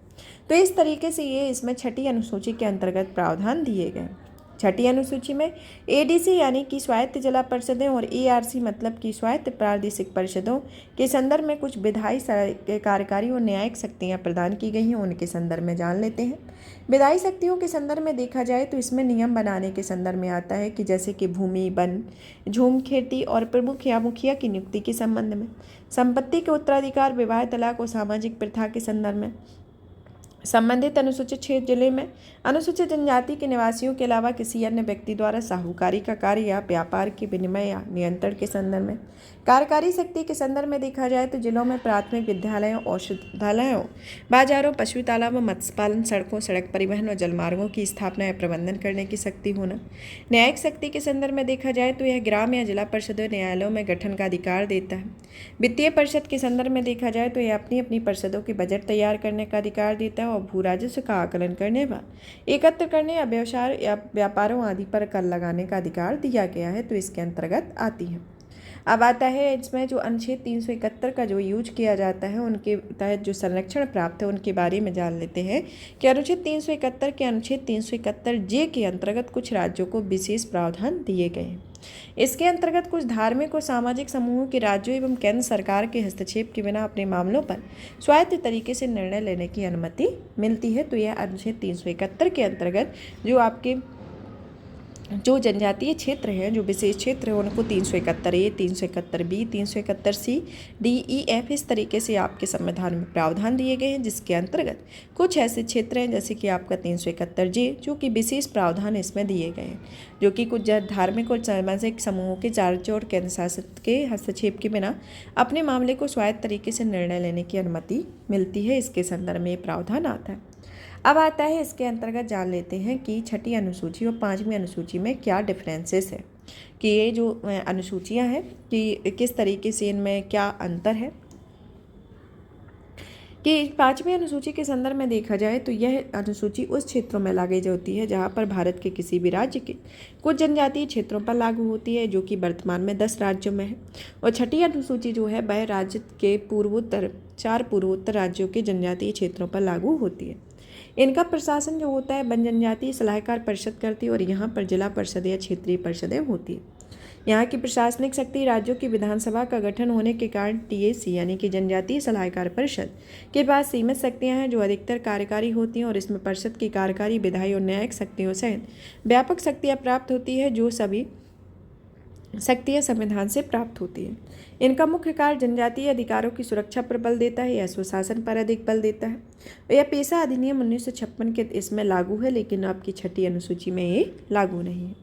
तो इस तरीके से ये इसमें 6ठी अनुसूची के अंतर्गत प्रावधान दिए गए। छठी अनुसूची में एडीसी यानी कि स्वायत्त जिला परिषदें और एआरसी मतलब कि स्वायत्त प्रादेशिक परिषदों के संदर्भ में कुछ विधायी कार्यकारी और न्यायिक शक्तियां प्रदान की गई हैं, उनके संदर्भ में जान लेते हैं। विधायी शक्तियों के संदर्भ में देखा जाए तो इसमें नियम बनाने के संदर्भ में आता है कि जैसे कि भूमि, वन, झूम खेती और प्रमुख या मुखिया की नियुक्ति के संबंध में, संपत्ति के उत्तराधिकार, विवाह, तलाक और सामाजिक प्रथा के संदर्भ में, संबंधित अनुसूचित क्षेत्र जिले में अनुसूचित जनजाति के निवासियों के अलावा किसी अन्य व्यक्ति द्वारा साहूकारी का कार्य या व्यापार के विनिमय या नियंत्रण के संदर्भ में। कार्यकारी शक्ति के संदर्भ में देखा जाए तो जिलों में प्राथमिक विद्यालयों, औषधालयों, बाजारों, पशु तालाबों, मत्स्य पालन, सड़कों, सड़क परिवहन और जलमार्गों की स्थापना या प्रबंधन करने की शक्ति होना। न्यायिक शक्ति के संदर्भ में देखा जाए तो यह ग्राम या जिला परिषदों, न्यायालयों में गठन का अधिकार देता है। वित्तीय परिषद के संदर्भ में देखा जाए तो यह अपनी अपनी परिषदों के बजट तैयार करने का अधिकार देता है और भू राजस्व का आकलन करने व एकत्र करने या व्यवसाय या व्यापारों आदि पर कर लगाने का अधिकार दिया गया है, तो इसके अंतर्गत आती है। अब आता है इसमें जो अनुच्छेद 371 का जो यूज किया जाता है उनके तहत जो संरक्षण प्राप्त है उनके बारे में जान लेते हैं कि अनुच्छेद 371 के अनुच्छेद 371 जे के अंतर्गत कुछ राज्यों को विशेष प्रावधान दिए गए हैं। इसके अंतर्गत कुछ धार्मिक और सामाजिक समूहों के राज्यों एवं केंद्र सरकार के हस्तक्षेप के बिना अपने मामलों पर स्वायत्त तरीके से निर्णय लेने की अनुमति मिलती है। तो यह अनुच्छेद 371 के अंतर्गत जो आपके जो जनजातीय क्षेत्र हैं, जो विशेष क्षेत्र हैं, उनको 371A, 371B, 371C, D, E, F इस तरीके से आपके संविधान में प्रावधान दिए गए हैं, जिसके अंतर्गत कुछ ऐसे क्षेत्र हैं जैसे कि आपका 371J जो कि विशेष प्रावधान इसमें दिए गए हैं, जो कि कुछ धार्मिक और सामाजिक समूहों के राज्य और केंद्र शासित के हस्तक्षेप के बिना अपने मामले को स्वायत्त तरीके से निर्णय लेने की अनुमति मिलती है। इसके संदर्भ में ये प्रावधान आता है। अब आता है इसके अंतर्गत जान लेते हैं कि छठी अनुसूची और पांचवी अनुसूची में क्या डिफरेंसेस है, कि ये जो अनुसूचियां हैं कि किस तरीके से इनमें क्या अंतर है। कि पांचवी अनुसूची के संदर्भ में देखा जाए तो यह अनुसूची उस क्षेत्रों में लागू होती है जहां पर भारत के किसी भी राज्य के कुछ जनजातीय क्षेत्रों पर लागू होती है, जो कि वर्तमान में 10 राज्यों में है। और छठी अनुसूची जो है वह राज्य के चार पूर्वोत्तर राज्यों के जनजातीय क्षेत्रों पर लागू होती है। इनका प्रशासन जो होता है वन जनजातीय सलाहकार परिषद करती है और यहाँ पर जिला परिषद या क्षेत्रीय परिषदें होती है। यहाँ की प्रशासनिक शक्ति राज्यों की विधानसभा का गठन होने के कारण टीएसी यानी कि जनजातीय सलाहकार परिषद के पास सीमित शक्तियाँ हैं जो अधिकतर कार्यकारी होती हैं, और इसमें परिषद की कार्यकारी, विधायी और न्यायिक शक्तियों सहित व्यापक शक्तियाँ प्राप्त होती है, जो सभी शक्तियाँ संविधान से प्राप्त होती है। इनका मुख्य कार्य जनजातीय अधिकारों की सुरक्षा पर बल देता है या सुशासन पर अधिक बल देता है। यह पेशा अधिनियम 1956 के इसमें लागू है, लेकिन आपकी छठी अनुसूची में ये लागू नहीं है।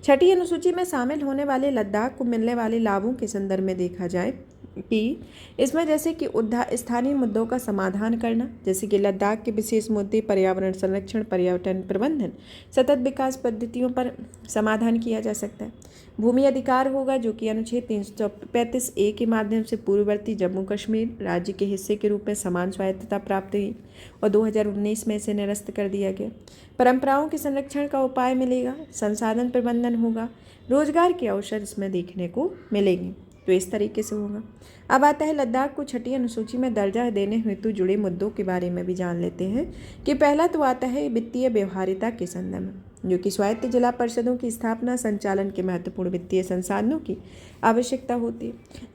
छठी अनुसूची में शामिल होने वाले लद्दाख को मिलने वाले लाभों के संदर्भ में देखा जाए कि इसमें जैसे कि स्थानीय मुद्दों का समाधान करना, जैसे कि लद्दाख के विशेष मुद्दे, पर्यावरण संरक्षण, पर्यटन प्रबंधन, सतत विकास पद्धतियों पर समाधान किया जा सकता है। भूमि अधिकार होगा जो कि अनुच्छेद 335A के माध्यम से पूर्ववर्ती जम्मू कश्मीर राज्य के हिस्से के रूप में समान स्वायत्तता प्राप्त हुई और 2019 में इसे निरस्त कर दिया गया। परंपराओं के संरक्षण का उपाय मिलेगा, संसाधन प्रबंधन होगा, रोजगार के अवसर इसमें देखने को मिलेंगे। तो इस तरीके से होगा। अब आता है लद्दाख को छठी अनुसूची में दर्जा देने हेतु जुड़े मुद्दों के बारे में भी जान लेते हैं कि पहला तो आता है वित्तीय व्यवहारिता के संदर्भ में, जो कि स्वायत्त जिला परिषदों की स्थापना, संचालन के महत्वपूर्ण वित्तीय संसाधनों की आवश्यकता होती है।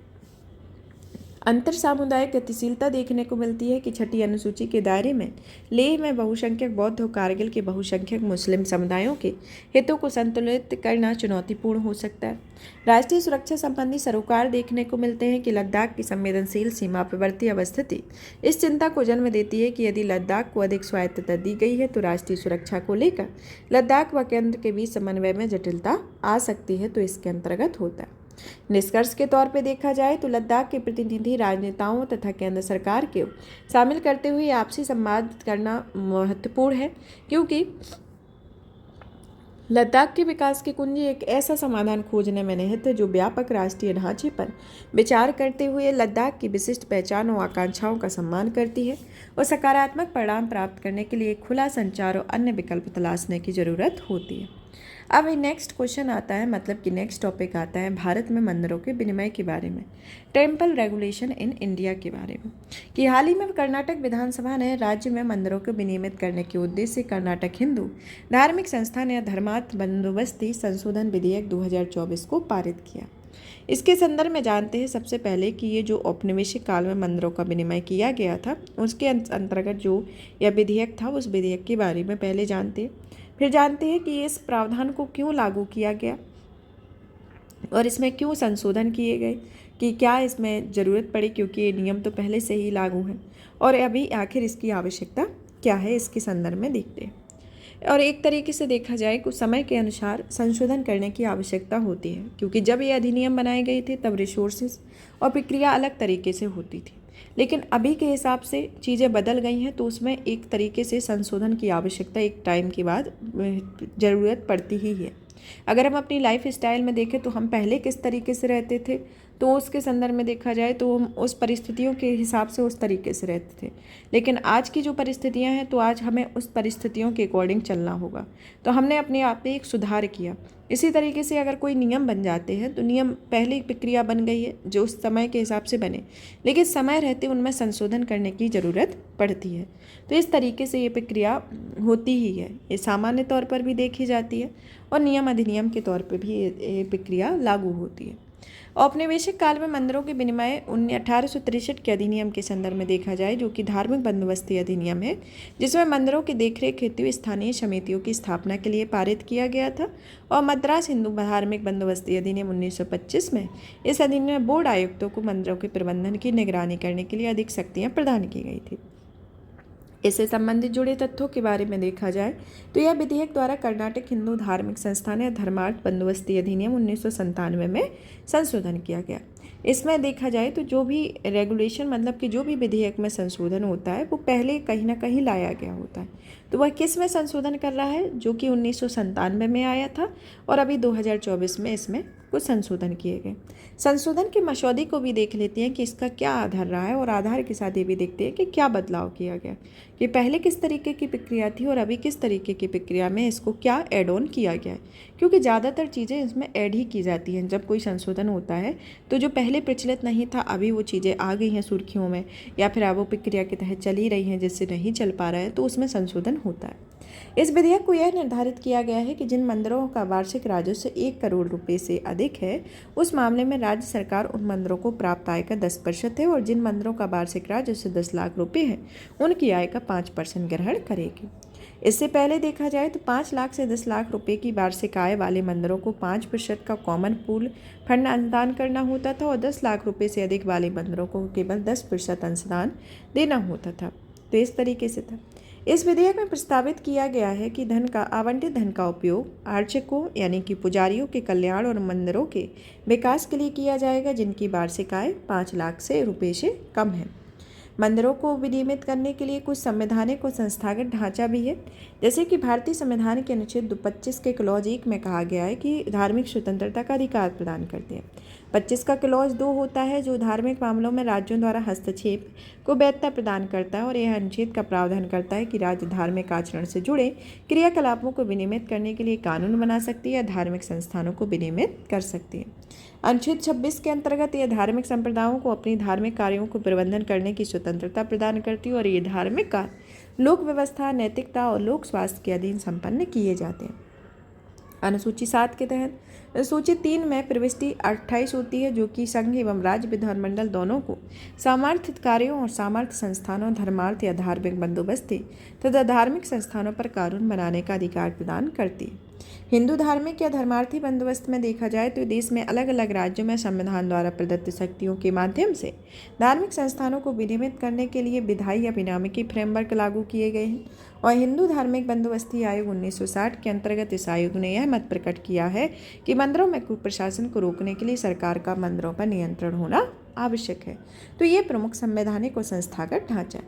अंतर सामुदायिक गतिशीलता देखने को मिलती है कि छठी अनुसूची के दायरे में लेह में बहुसंख्यक बौद्ध और कारगिल के बहुसंख्यक मुस्लिम समुदायों के हितों को संतुलित करना चुनौतीपूर्ण हो सकता है। राष्ट्रीय सुरक्षा संबंधी सरोकार देखने को मिलते हैं कि लद्दाख की संवेदनशील सीमावर्ती अवस्थिति इस चिंता को जन्म देती है कि यदि लद्दाख को अधिक स्वायत्तता दी गई है तो राष्ट्रीय सुरक्षा को लेकर लद्दाख व केंद्र के बीच समन्वय में जटिलता आ सकती है। तो इसके अंतर्गत होता है। निष्कर्ष के तौर पे देखा जाए तो लद्दाख के प्रतिनिधि राजनेताओं तथा केंद्र सरकार के शामिल करते हुए आपसी संवाद करना महत्वपूर्ण है, क्योंकि लद्दाख के विकास की कुंजी एक ऐसा समाधान खोजने में निहित है जो व्यापक राष्ट्रीय ढांचे पर विचार करते हुए लद्दाख की विशिष्ट पहचान और आकांक्षाओं का सम्मान करती है और सकारात्मक परिणाम प्राप्त करने के लिए खुला संचार और अन्य विकल्प तलाशने की जरूरत होती है। अब नेक्स्ट क्वेश्चन आता है, मतलब कि नेक्स्ट टॉपिक आता है भारत में मंदिरों के विनिमय के बारे में, टेम्पल रेगुलेशन इन इंडिया के बारे में, कि हाल ही में कर्नाटक विधानसभा ने राज्य में मंदिरों को विनियमित करने के उद्देश्य से कर्नाटक हिंदू धार्मिक संस्थान या धर्मार्थ बंदोबस्ती संशोधन विधेयक 2024 को पारित किया। इसके संदर्भ में जानते हैं सबसे पहले कि ये जो औपनिवेशिक काल में मंदिरों का विनिमय किया गया था उसके अंतर्गत जो यह विधेयक था, उस विधेयक के बारे में पहले जानते हैं। फिर जानते हैं कि इस प्रावधान को क्यों लागू किया गया और इसमें क्यों संशोधन किए गए, कि क्या इसमें ज़रूरत पड़ी, क्योंकि ये नियम तो पहले से ही लागू हैं, और अभी आखिर इसकी आवश्यकता क्या है, इसके संदर्भ में देखते हैं। और एक तरीके से देखा जाए कुछ समय के अनुसार संशोधन करने की आवश्यकता होती है, क्योंकि जब ये अधिनियम बनाए गए थे तब रिसोर्सेज और प्रक्रिया अलग तरीके से होती थी, लेकिन अभी के हिसाब से चीज़ें बदल गई हैं, तो उसमें एक तरीके से संशोधन की आवश्यकता एक टाइम के बाद ज़रूरत पड़ती ही है। अगर हम अपनी लाइफ स्टाइल में देखें तो हम पहले किस तरीके से रहते थे, तो उसके संदर्भ में देखा जाए तो हम उस परिस्थितियों के हिसाब से उस तरीके से रहते थे, लेकिन आज की जो परिस्थितियां हैं तो आज हमें उस परिस्थितियों के अकॉर्डिंग चलना होगा, तो हमने अपने आप में एक सुधार किया। इसी तरीके से अगर कोई नियम बन जाते हैं तो नियम पहले एक प्रक्रिया बन गई है जो उस समय के हिसाब से बने, लेकिन समय रहते उनमें संशोधन करने की ज़रूरत पड़ती है। तो इस तरीके से ये प्रक्रिया होती ही है, ये सामान्य तौर पर भी देखी जाती है और नियम अधिनियम के तौर पर भी ये प्रक्रिया लागू होती है। औपनिवेशिक काल में मंदिरों के विनिमय 1863 के अधिनियम के संदर्भ में देखा जाए, जो कि धार्मिक बंदोबस्ती अधिनियम है, जिसमें मंदिरों की देखरेख हेतु स्थानीय समितियों की स्थापना के लिए पारित किया गया था। और मद्रास हिंदू धार्मिक बंदोबस्ती अधिनियम 1925 में इस अधिनियम में बोर्ड आयुक्तों को मंदिरों के प्रबंधन की निगरानी करने के लिए अधिक शक्तियाँ प्रदान की गई थी। इससे संबंधित जुड़े तथ्यों के बारे में देखा जाए तो यह विधेयक द्वारा कर्नाटक हिंदू धार्मिक संस्थान या धर्मार्थ बंदोबस्ती अधिनियम 1997 में संशोधन किया गया। इसमें देखा जाए तो जो भी रेगुलेशन, मतलब कि जो भी विधेयक में संशोधन होता है वो पहले कहीं ना कहीं लाया गया होता है, तो वह किस में संशोधन कर रहा है, जो कि 1997 में आया था और अभी 2024 में इसमें कुछ संशोधन किए गए। संशोधन के मसौदे को भी देख लेते हैं कि इसका क्या आधार रहा है और आधार के साथ ये भी देखते हैं कि क्या बदलाव किया गया, कि पहले किस तरीके की प्रक्रिया थी और अभी किस तरीके की प्रक्रिया में इसको क्या ऐड ऑन किया गया है, क्योंकि ज़्यादातर चीज़ें इसमें ऐड ही की जाती हैं। जब कोई संशोधन होता है तो जो पहले प्रचलित नहीं था अभी वो चीज़ें आ गई हैं सुर्खियों में, या फिर अब वो प्रक्रिया के तहत चली रही हैं जिससे नहीं चल पा रहा है, तो उसमें संशोधन होता है। इस विधेयक को यह निर्धारित किया गया है कि जिन मंदिरों का वार्षिक राजस्व 1 करोड़ रुपए से अधिक है उस मामले में राज्य सरकार उन मंदिरों को प्राप्त आय का 10% है, और जिन मंदिरों का वार्षिक राजस्व 10 लाख रुपए है उनकी आय का 5% ग्रहण करेगी। इससे पहले देखा जाए तो 5 लाख से 10 लाख रुपए की वार्षिक आय वाले मंदिरों को 5% का कॉमन पूल फंड अंशदान करना होता था, और 10 लाख रुपए से अधिक वाले मंदिरों को केवल 10% अंशदान देना होता था। तो इस तरीके से था। इस विधेयक में प्रस्तावित किया गया है कि आवंटित धन का उपयोग आर्चकों यानी कि पुजारियों के कल्याण और मंदिरों के विकास के लिए किया जाएगा जिनकी वार्षिक आय 5 लाख से रुपये से कम है। मंदिरों को विनियमित करने के लिए कुछ संवैधानिक और संस्थागत ढांचा भी है, जैसे कि भारतीय संविधान के अनुच्छेद 25 के क्लॉज 1 में कहा गया है कि धार्मिक स्वतंत्रता का अधिकार प्रदान करते हैं। 25 का क्लॉज 2 होता है जो धार्मिक मामलों में राज्यों द्वारा हस्तक्षेप को वैधता प्रदान करता है, और यह अनुच्छेद का प्रावधान करता है कि राज्य धार्मिक आचरण से जुड़े क्रियाकलापों को विनियमित करने के लिए कानून बना सकती है या धार्मिक संस्थानों को विनियमित कर सकती है। अनुच्छेद 26 के अंतर्गत यह धार्मिक संप्रदायों को अपनी धार्मिक कार्यों को प्रबंधन करने की स्वतंत्रता प्रदान करती है, और ये धार्मिक कार्य लोक व्यवस्था, नैतिकता और लोक स्वास्थ्य के अधीन संपन्न किए जाते हैं। अनुसूची 7 के तहत सूची 3 में प्रविष्टि 28 होती है, जो कि संघ एवं राज्य विधानमंडल दोनों को सामर्थ्य कार्यों और सामर्थ्य संस्थानों, धर्मार्थ या धार्मिक बंदोबस्ती तथा धार्मिक संस्थानों पर कानून बनाने का अधिकार प्रदान करती है। हिंदू धार्मिक या धर्मार्थी बंदोबस्त में देखा जाए तो देश में अलग अलग राज्यों में संविधान द्वारा प्रदत्त शक्तियों के माध्यम से धार्मिक संस्थानों को विनियमित करने के लिए विधायी या विनियामकी फ्रेमवर्क लागू किए गए हैं, और हिंदू धार्मिक बंदोबस्ती आयोग 1960 के अंतर्गत इस आयोग ने यह मत प्रकट किया है कि मंदिरों में कुप्रशासन को रोकने के लिए सरकार का मंदिरों पर नियंत्रण होना आवश्यक है। तो ये प्रमुख संवैधानिक और संस्थागत ढांचा है।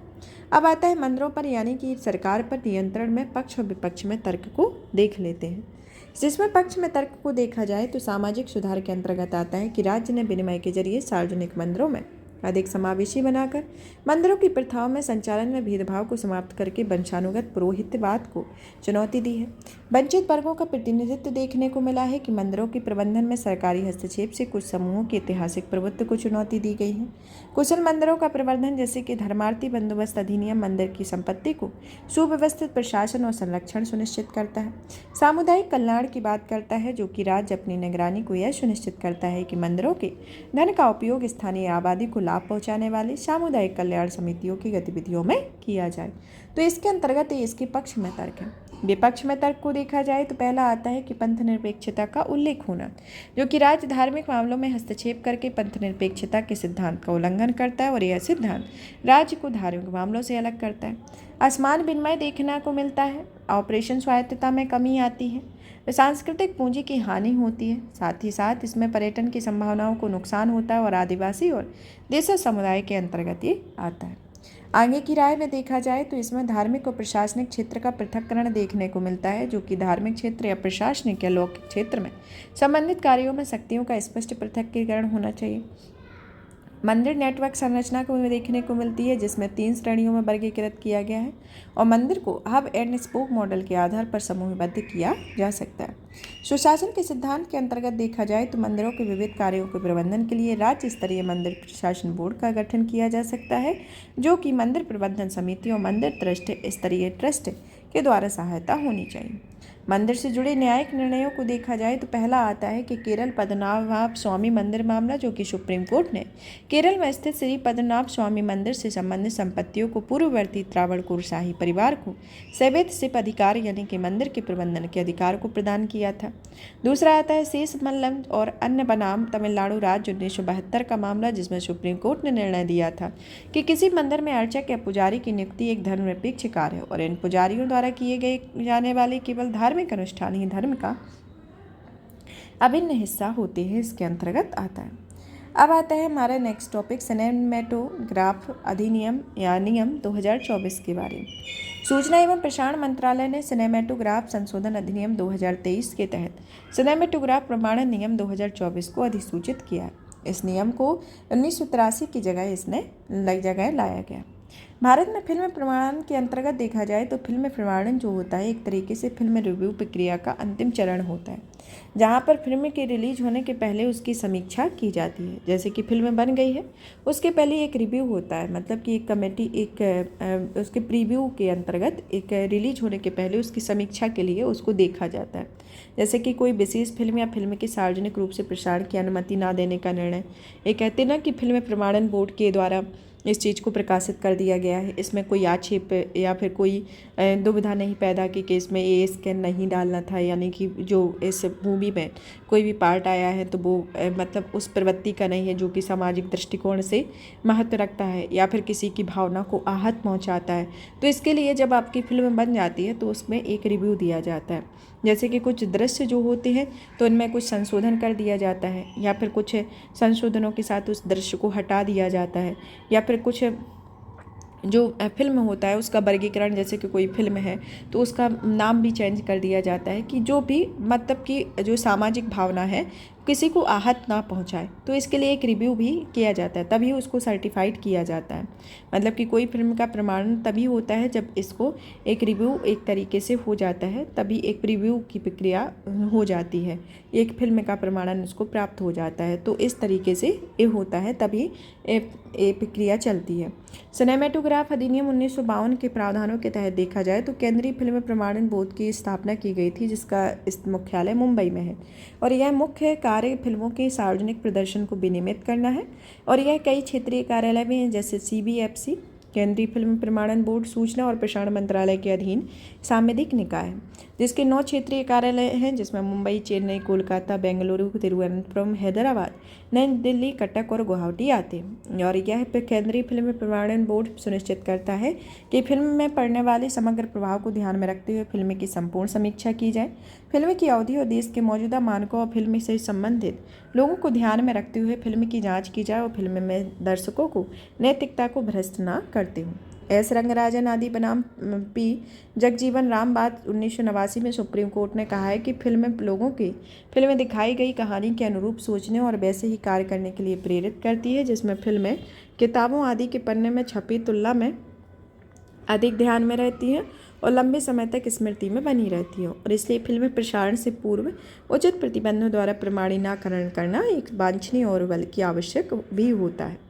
अब आता है मंदिरों पर यानी कि सरकार पर नियंत्रण में पक्ष और विपक्ष में तर्क को देख लेते हैं। जिसमें पक्ष में तर्क को देखा जाए तो सामाजिक सुधार के अंतर्गत आता है कि राज्य ने विनिमय के जरिए सार्वजनिक मंदिरों में अधिक समावेशी बनाकर मंदिरों की प्रथाओं में संचालन में भेदभाव को समाप्त करके वंशानुगत पुरोहितवाद को चुनौती दी है। वंचित वर्गों का प्रतिनिधित्व देखने को मिला है कि मंदिरों के प्रबंधन में सरकारी हस्तक्षेप से कुछ समूहों के ऐतिहासिक प्रभुत्व को चुनौती दी गई है। कुशल मंदिरों का प्रबंधन जैसे कि धर्मार्थी बंदोबस्त अधिनियम मंदिर की संपत्ति को सुव्यवस्थित प्रशासन और संरक्षण सुनिश्चित करता है। सामुदायिक कल्याण की बात करता है, जो कि राज्य अपनी निगरानी को यह सुनिश्चित करता है कि मंदिरों के धन का उपयोग स्थानीय आबादी को लाभ पहुंचाने वाली सामुदायिक कल्याण समितियों की गतिविधियों में किया जाए। तो इसके अंतर्गत इसके पक्ष में तर्क है। विपक्ष में तर्क को देखा जाए तो पहला आता है कि पंथ निरपेक्षता का उल्लेख होना, जो कि राज्य धार्मिक मामलों में हस्तक्षेप करके पंथ निरपेक्षता के सिद्धांत का उल्लंघन करता है और यह सिद्धांत राज्य को धार्मिक मामलों से अलग करता है। असमान विनिमय देखने को मिलता है, ऑपरेशन स्वायत्तता में कमी आती है, सांस्कृतिक पूंजी की हानि होती है, साथ ही साथ इसमें पर्यटन की संभावनाओं को नुकसान होता है और आदिवासी और देशज समुदाय के अंतर्गत ये आता है। आगे की राय में देखा जाए तो इसमें धार्मिक और प्रशासनिक क्षेत्र का पृथक्करण देखने को मिलता है, जो कि धार्मिक क्षेत्र या प्रशासनिक या लौकिक क्षेत्र में संबंधित कार्यों में शक्तियों का स्पष्ट पृथक्कीकरण होना चाहिए। मंदिर नेटवर्क संरचना को देखने को मिलती है, जिसमें 3 श्रेणियों में वर्गीकृत किया गया है और मंदिर को हब एंड स्पोक मॉडल के आधार पर समूहबद्ध किया जा सकता है। सुशासन के सिद्धांत के अंतर्गत देखा जाए तो मंदिरों के विविध कार्यों के प्रबंधन के लिए राज्य स्तरीय मंदिर प्रशासन बोर्ड का गठन किया जा सकता है, जो कि मंदिर प्रबंधन समिति और मंदिर ट्रस्ट स्तरीय ट्रस्ट के द्वारा सहायता होनी चाहिए। मंदिर से जुड़े न्यायिक निर्णयों को देखा जाए तो पहला आता है कि केरल पद्मनाभ स्वामी मंदिर मामला, जो कि सुप्रीम कोर्ट ने केरल में स्थित श्री पद्मनाभ स्वामी मंदिर से संबंधित संपत्तियों को पूर्ववर्ती त्रावणकोर शाही परिवार को सैवेतसिप अधिकार यानी कि मंदिर के प्रबंधन के अधिकार को प्रदान किया था। दूसरा आता है शेष मल्लम और अन्य बनाम तमिलनाडु राज्य 1972 का मामला, जिसमें सुप्रीम कोर्ट ने निर्णय दिया था कि किसी मंदिर में अर्चक या पुजारी की नियुक्ति एक धर्मनिरपेक्ष कार्य है और इन पुजारियों द्वारा किए गए जाने वाले केवल धार्मिक अनुष्ठान ही धर्म का अभिन्न हिस्सा होते हैं। इसके अंतर्गत आता है। अब आता है हमारा नेक्स्ट टॉपिक सिनेमेटोग्राफ अधिनियम या नियम 2024 के बारे में। सूचना एवं प्रसारण मंत्रालय ने सिनेमेटोग्राफ संशोधन अधिनियम 2023 के तहत सिनेमेटोग्राफ प्रमाणन नियम 2024 को अधिसूचित किया है। इस नियम को 1983 की जगह लाया गया। भारत में फिल्म प्रमाणन के अंतर्गत देखा जाए तो फिल्म प्रमाणन जो होता है एक तरीके से फिल्म रिव्यू प्रक्रिया का अंतिम चरण होता है, जहां पर फिल्म के रिलीज होने के पहले उसकी समीक्षा की जाती है। जैसे कि फिल्म बन गई है, उसके पहले एक रिव्यू होता है, मतलब कि एक कमेटी उसके प्रीव्यू के अंतर्गत एक रिलीज होने के पहले उसकी समीक्षा के लिए उसको देखा जाता है। जैसे कि कोई विशेष फिल्म या फिल्म के सार्वजनिक रूप से प्रसारण की अनुमति ना देने का निर्णय, ये कहते हैं ना कि फिल्म प्रमाणन बोर्ड के द्वारा इस चीज़ को प्रकाशित कर दिया गया है, इसमें कोई आक्षेप या फिर कोई दुविधा नहीं पैदा की कि इसमें ये स्कैन नहीं डालना था, यानी कि जो इस मूवी में कोई भी पार्ट आया है तो वो मतलब उस प्रवृत्ति का नहीं है जो कि सामाजिक दृष्टिकोण से महत्व रखता है या फिर किसी की भावना को आहत पहुंचाता है। तो इसके लिए जब आपकी फिल्म बन जाती है तो उसमें एक रिव्यू दिया जाता है। जैसे कि कुछ दृश्य जो होते हैं तो इनमें कुछ संशोधन कर दिया जाता है या फिर कुछ संशोधनों के साथ उस दृश्य को हटा दिया जाता है, या फिर कुछ जो फिल्म होता है उसका वर्गीकरण, जैसे कि कोई फिल्म है तो उसका नाम भी चेंज कर दिया जाता है कि जो भी मतलब कि जो सामाजिक भावना है किसी को आहत ना पहुंचाए। तो इसके लिए एक रिव्यू भी किया जाता है, तभी उसको सर्टिफाइड किया जाता है। मतलब कि कोई फिल्म का प्रमाणन तभी होता है जब इसको एक रिव्यू एक तरीके से हो जाता है, तभी एक प्रीव्यू की प्रक्रिया हो जाती है, एक फिल्म का प्रमाणन उसको प्राप्त हो जाता है। तो इस तरीके से ये होता है, तभी ये प्रक्रिया चलती है। सिनेमेटोग्राफ अधिनियम 1952 के प्रावधानों के तहत देखा जाए तो केंद्रीय फिल्म प्रमाणन बोर्ड की स्थापना की गई थी, जिसका मुख्यालय मुंबई में है और यह मुख्य कार्य फिल्मों के सार्वजनिक प्रदर्शन को विनियमित करना है। और यह कई क्षेत्रीय कार्यालय भी हैं, जैसे CBFC केंद्रीय फिल्म प्रमाणन बोर्ड सूचना और प्रसारण मंत्रालय के अधीन सांविधिक निकाय है, जिसके 9 क्षेत्रीय कार्यालय हैं, जिसमें मुंबई, चेन्नई, कोलकाता, बेंगलुरु, तिरुवनंतपुरम, हैदराबाद, नई दिल्ली, कटक और गुवाहाटी आते हैं। और यह केंद्रीय फिल्म प्रमाणन बोर्ड सुनिश्चित करता है कि फिल्म में पड़ने वाले समग्र प्रभाव को ध्यान में रखते हुए फिल्म की संपूर्ण समीक्षा की जाए। फिल्म की अवधि और देश के मौजूदा मानकों और फिल्म से संबंधित लोगों को ध्यान में रखते हुए फिल्म की जाँच की जाए और फिल्म में दर्शकों को नैतिकता को भ्रष्ट न करते हुए एस रंगराजन आदि बनाम पी जगजीवन राम। बात 1989 में सुप्रीम कोर्ट ने कहा है कि फिल्में दिखाई गई कहानी के अनुरूप सोचने और वैसे ही कार्य करने के लिए प्रेरित करती है, जिसमें फिल्में किताबों आदि के पन्ने में छपी तुलना में अधिक ध्यान में रहती हैं और लंबे समय तक स्मृति में बनी रहती हैं, और इसलिए फिल्में प्रसारण से पूर्व उचित प्रतिबंधों द्वारा प्रमाणीकरण करना एक वांछनीय और बल्कि आवश्यक भी होता है।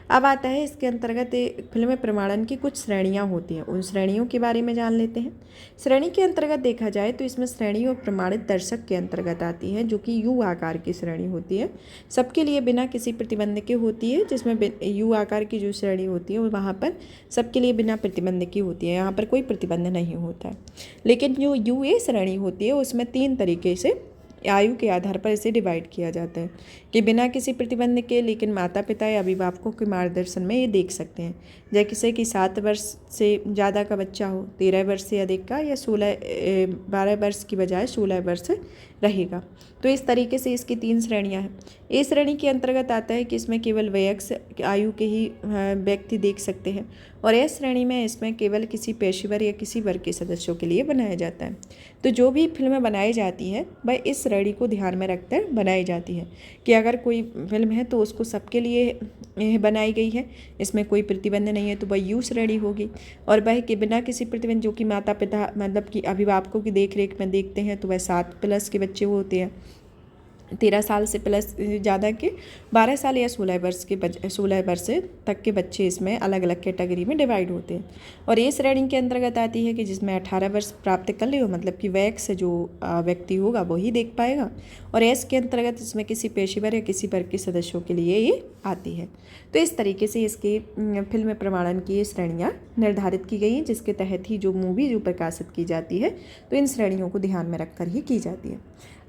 अब आता है इसके अंतर्गत फिल्में प्रमाणन की कुछ श्रेणियां होती हैं, उन श्रेणियों के बारे में जान लेते हैं। श्रेणी के अंतर्गत देखा जाए तो इसमें श्रेणी और प्रमाणित दर्शक के अंतर्गत आती है, जो कि यू आकार की श्रेणी होती है, सबके लिए बिना किसी प्रतिबंध के होती है। जिसमें यू आकार की जो श्रेणी होती है वहाँ पर सबके लिए बिना प्रतिबंध की होती है, यहाँ पर कोई प्रतिबंध नहीं होता है। लेकिन जो यू ए श्रेणी होती है उसमें 3 तरीके से आयु के आधार पर इसे डिवाइड किया जाता है कि बिना किसी प्रतिबंध के लेकिन माता पिता या अभिभावकों के मार्गदर्शन में ये देख सकते हैं, जैसे कि 7 वर्ष से ज़्यादा का बच्चा हो, 13 वर्ष से अधिक का, या 12 वर्ष की बजाय 16 वर्ष रहेगा। तो इस तरीके से इसकी 3 श्रेणियां हैं। ए श्रेणी के अंतर्गत आता है कि इसमें केवल वयस्क आयु के ही व्यक्ति देख सकते हैं, और एस श्रेणी में इसमें केवल किसी पेशेवर या किसी वर्ग के सदस्यों के लिए बनाया जाता है। तो जो भी फिल्में बनाई जाती है वह इस श्रेणी को ध्यान में रखकर बनाई जाती है कि अगर कोई फिल्म है तो उसको सबके लिए बनाई गई है, इसमें कोई प्रतिबंध नहीं है, तो वह यू श्रेणी होगी। और वह कि बिना किसी प्रतिबंध, जो कि माता पिता मतलब कि अभिभावकों की देखरेख में देखते हैं, तो वह 7+ के बच्चे होते हैं, 13 साल से प्लस ज़्यादा के 12 साल या 16 वर्ष तक के बच्चे इसमें अलग अलग कैटेगरी में डिवाइड होते हैं। और ये श्रेणी के अंतर्गत आती है कि जिसमें 18 वर्ष प्राप्त कर ले, मतलब कि वयस्क जो व्यक्ति होगा वही देख पाएगा। और एस के अंतर्गत इसमें किसी पेशेवर या किसी वर्ग के सदस्यों के लिए ये आती है। तो इस तरीके से इसकी फिल्म प्रमाणन की ये श्रेणियाँ निर्धारित की गई हैं, जिसके तहत ही जो मूवी जो प्रकाशित की जाती है तो इन श्रेणियों को ध्यान में रखकर ही की जाती है।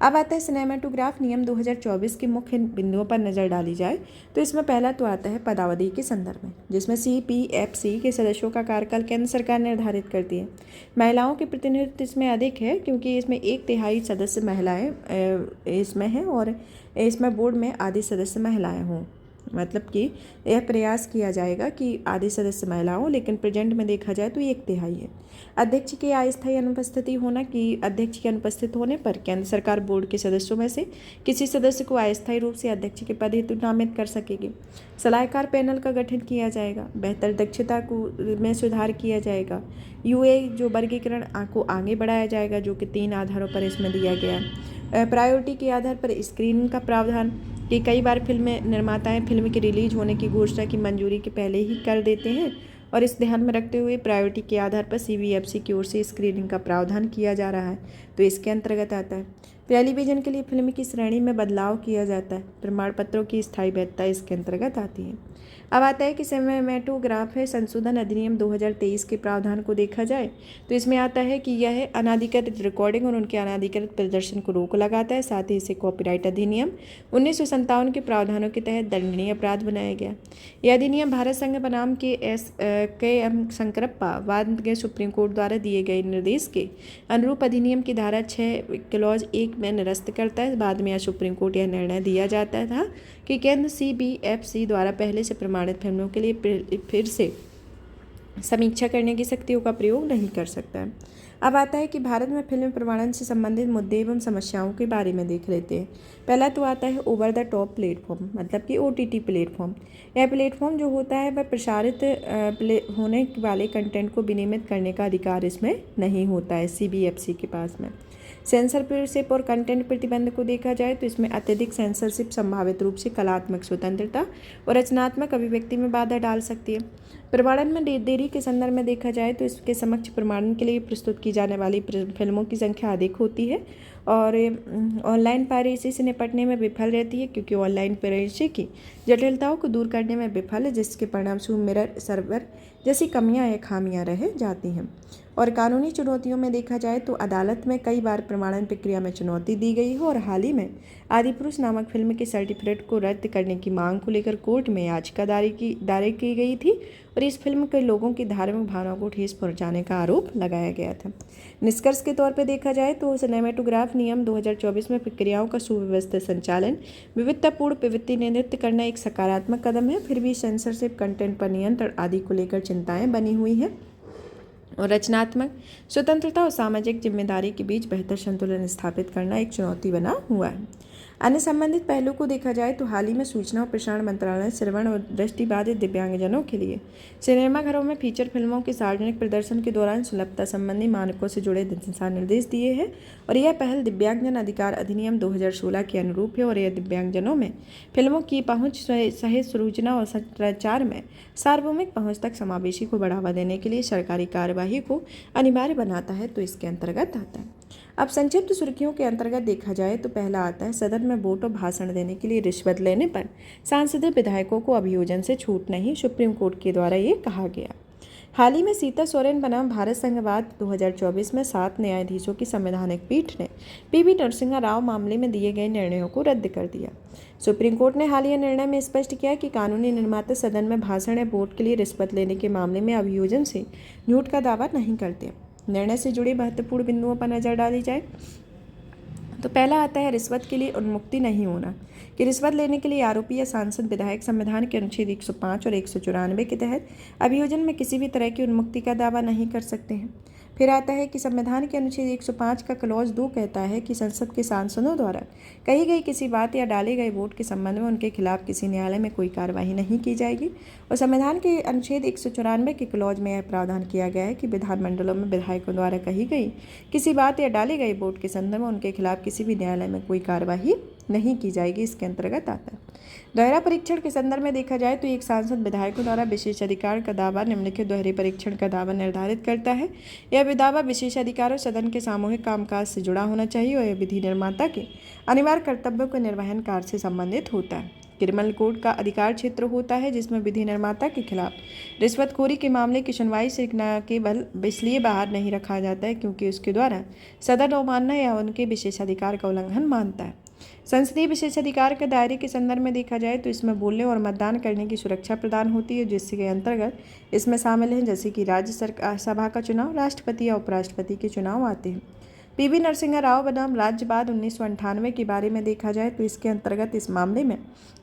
अब आता है सिनेमेटोग्राफ नियम 2024 के मुख्य बिंदुओं पर नज़र डाली जाए तो इसमें पहला तो आता है पदावधि के संदर्भ में, जिसमें CPFC के सदस्यों का कार्यकाल केंद्र सरकार निर्धारित करती है। महिलाओं के प्रतिनिधित्व इसमें अधिक है क्योंकि इसमें 1/3 सदस्य महिलाएं इसमें हैं, और इसमें बोर्ड में आधी सदस्य महिलाएं हों। मतलब कि यह प्रयास किया जाएगा कि आधी सदस्य महिला हो, लेकिन प्रेजेंट में देखा जाए तो 1/3 है। अध्यक्ष की अस्थायी अनुपस्थिति होना कि अध्यक्ष के अनुपस्थित होने पर केंद्र सरकार बोर्ड के सदस्यों में से किसी सदस्य को अस्थायी रूप से अध्यक्ष के पद हेतु नामित कर सकेगी। सलाहकार पैनल का गठन किया जाएगा। बेहतर दक्षता में सुधार किया जाएगा। UA जो वर्गीकरण को आगे बढ़ाया जाएगा, जो कि 3 आधारों पर इसमें दिया गया है। प्रायोरिटी के आधार पर स्क्रीनिंग का प्रावधान कि कई बार फिल्म निर्माताएं फिल्म की रिलीज होने की घोषणा की मंजूरी के पहले ही कर देते हैं, और इस ध्यान में रखते हुए प्रायोरिटी के आधार पर CBFC की ओर से स्क्रीनिंग का प्रावधान किया जा रहा है, तो इसके अंतर्गत आता है। टेलीविजन के लिए फिल्म की श्रेणी में बदलाव किया जाता है। प्रमाण पत्रों की स्थायी वैधता इसके अंतर्गत आती है। अब आता है कि सिनेमेटोग्राफ है संशोधन अधिनियम 2023 के प्रावधान को देखा जाए तो इसमें आता है कि यह अनाधिकृत रिकॉर्डिंग और उनके अनाधिकृत प्रदर्शन को रोक लगाता है। साथ ही इसे कॉपीराइट अधिनियम 1957 के प्रावधानों के तहत दंडनीय अपराध बनाया गया। यह अधिनियम भारत संघ बनाम के KM शंकरप्पा बाद के सुप्रीम कोर्ट द्वारा दिए गए निर्देश के अनुरूप अधिनियम की धारा 6 क्लॉज 1 में निरस्त करता है। बाद में सुप्रीम कोर्ट यह निर्णय दिया जाता था कि केंद्र CBFC द्वारा पहले से प्रमाणित फिल्मों के लिए फिर से समीक्षा करने की शक्तियों का प्रयोग नहीं कर सकता है। अब आता है कि भारत में फिल्म प्रमाणन से संबंधित मुद्दे एवं समस्याओं के बारे में देख लेते हैं। पहला तो आता है ओवर द टॉप प्लेटफॉर्म, मतलब कि OTT प्लेटफॉर्म। यह प्लेटफॉर्म जो होता है वह प्रसारित होने वाले कंटेंट को विनियमित करने का अधिकार इसमें नहीं होता है CBFC के पास में। सेंसरशिप और कंटेंट प्रतिबंध को देखा जाए तो इसमें अत्यधिक सेंसरशिप संभावित रूप से कलात्मक स्वतंत्रता और रचनात्मक अभिव्यक्ति में बाधा डाल सकती है। प्रमाणन में देरी के संदर्भ में देखा जाए तो इसके समक्ष प्रमाणन के लिए प्रस्तुत की जाने वाली फिल्मों की संख्या अधिक होती है और ऑनलाइन पायरेसी से निपटने में विफल रहती है, क्योंकि ऑनलाइन पायरेसी की जटिलताओं को दूर करने में विफल है, जिसके परिणामस्वरूप मिरर सर्वर जैसी कमियां या खामियां रह जाती हैं। और कानूनी चुनौतियों में देखा जाए तो अदालत में कई बार प्रमाणन प्रक्रिया में चुनौती दी गई है, और हाल ही में आदिपुरुष नामक फिल्म के सर्टिफिकेट को रद्द करने की मांग को लेकर कोर्ट में याचिका दायर की गई थी, और इस फिल्म के लोगों की धार्मिक भावनाओं को ठेस पहुंचाने का आरोप लगाया गया था। निष्कर्ष के तौर पर देखा जाए तो सिनेमेटोग्राफ नियम 2024 में प्रक्रियाओं का सुव्यवस्थित संचालन, विविधतापूर्ण प्रवृत्ति ने नृत्य करना एक सकारात्मक कदम है। फिर भी सेंसरशिप, कंटेंट पर नियंत्रण आदि को लेकर चिंताएं बनी हुई हैं और रचनात्मक स्वतंत्रता और सामाजिक जिम्मेदारी के बीच बेहतर संतुलन स्थापित करना एक चुनौती बना हुआ है। अन्य संबंधित पहलू को देखा जाए तो हाल ही में सूचना और प्रसारण मंत्रालय श्रवण और दृष्टिबाधित दिव्यांगजनों के लिए सिनेमाघरों में फीचर फिल्मों के सार्वजनिक प्रदर्शन के दौरान सुलभता संबंधी मानकों से जुड़े दिशा निर्देश दिए हैं और यह पहल दिव्यांगजन अधिकार अधिनियम 2016 के अनुरूप है और यह दिव्यांगजनों में फिल्मों की पहुंच सहित सूचना और संचार में सार्वभौमिक पहुंच तक समावेशी को बढ़ावा देने के लिए सरकारी कार्यवाही को अनिवार्य बनाता है, तो इसके अंतर्गत आता है। अब संक्षिप्त सुर्खियों के अंतर्गत देखा जाए तो पहला आता है सदन में वोट और भाषण देने के लिए रिश्वत लेने पर सांसदीय विधायकों को अभियोजन से छूट नहीं, सुप्रीम कोर्ट के द्वारा ये कहा गया। हाल ही में सीता सोरेन बनाम भारत संघवाद 2024 में 7 न्यायाधीशों की संवैधानिक पीठ ने पीवी नरसिम्हा राव मामले में दिए गए निर्णयों को रद्द कर दिया। सुप्रीम कोर्ट ने हालिया निर्णय में स्पष्ट किया कि कानूनी निर्माता सदन में भाषण या वोट के लिए रिश्वत लेने के मामले में अभियोजन से झूठ का दावा नहीं करते। निर्णय से जुड़े महत्वपूर्ण बिंदुओं पर नजर डाली जाए तो पहला आता है रिश्वत के लिए उन्मुक्ति नहीं होना, कि रिश्वत लेने के लिए आरोपी या सांसद विधायक संविधान के अनुच्छेद 105 और 194 के तहत अभियोजन में किसी भी तरह की उन्मुक्ति का दावा नहीं कर सकते हैं। फिर आता है कि संविधान के अनुच्छेद 105 का क्लॉज 2 कहता है कि संसद के सांसदों द्वारा कही गई किसी बात या डाले गए वोट के संबंध में उनके खिलाफ किसी न्यायालय में कोई कार्रवाई नहीं की जाएगी। और संविधान के अनुच्छेद 194 के क्लॉज में यह प्रावधान किया गया है कि विधानमंडलों में विधायकों द्वारा कही गई किसी बात या डाले गए वोट के संदर्भ में उनके खिलाफ किसी भी न्यायालय में कोई कार्रवाई नहीं की जाएगी। इसके अंतर्गत आता है दोहरा परीक्षण के संदर्भ में देखा जाए तो एक सांसद विधायकों द्वारा विशेष अधिकार का दावा निम्नलिखित दोहरे परीक्षण का दावा निर्धारित करता है। यह दावा विशेष अधिकारों सदन के सामूहिक कामकाज से जुड़ा होना चाहिए और यह विधि निर्माता के अनिवार्य कर्तव्यों के निर्वहन कार्य से संबंधित होता है। क्रिमिनल कोड का अधिकार क्षेत्र होता है जिसमें विधि निर्माता के खिलाफ रिश्वतखोरी के मामले की सुनवाई से न केवल इसलिए बाहर नहीं रखा जाता है क्योंकि उसके द्वारा सदन अवमानना या उनके विशेषाधिकार का उल्लंघन मानता है। संसदीय विशेषाधिकार के दायरे के संदर्भ में देखा जाए तो इसमें बोलने और मतदान करने की सुरक्षा प्रदान होती है, जिसके अंतर्गत इसमें शामिल हैं जैसे कि राज्य सभा का चुनाव, राष्ट्रपति या उपराष्ट्रपति के चुनाव आते हैं। पीवी नरसिम्हा राव बनाम राज्यवाद 1998 के बारे में देखा जाए तो इसके अंतर्गत इस मामले में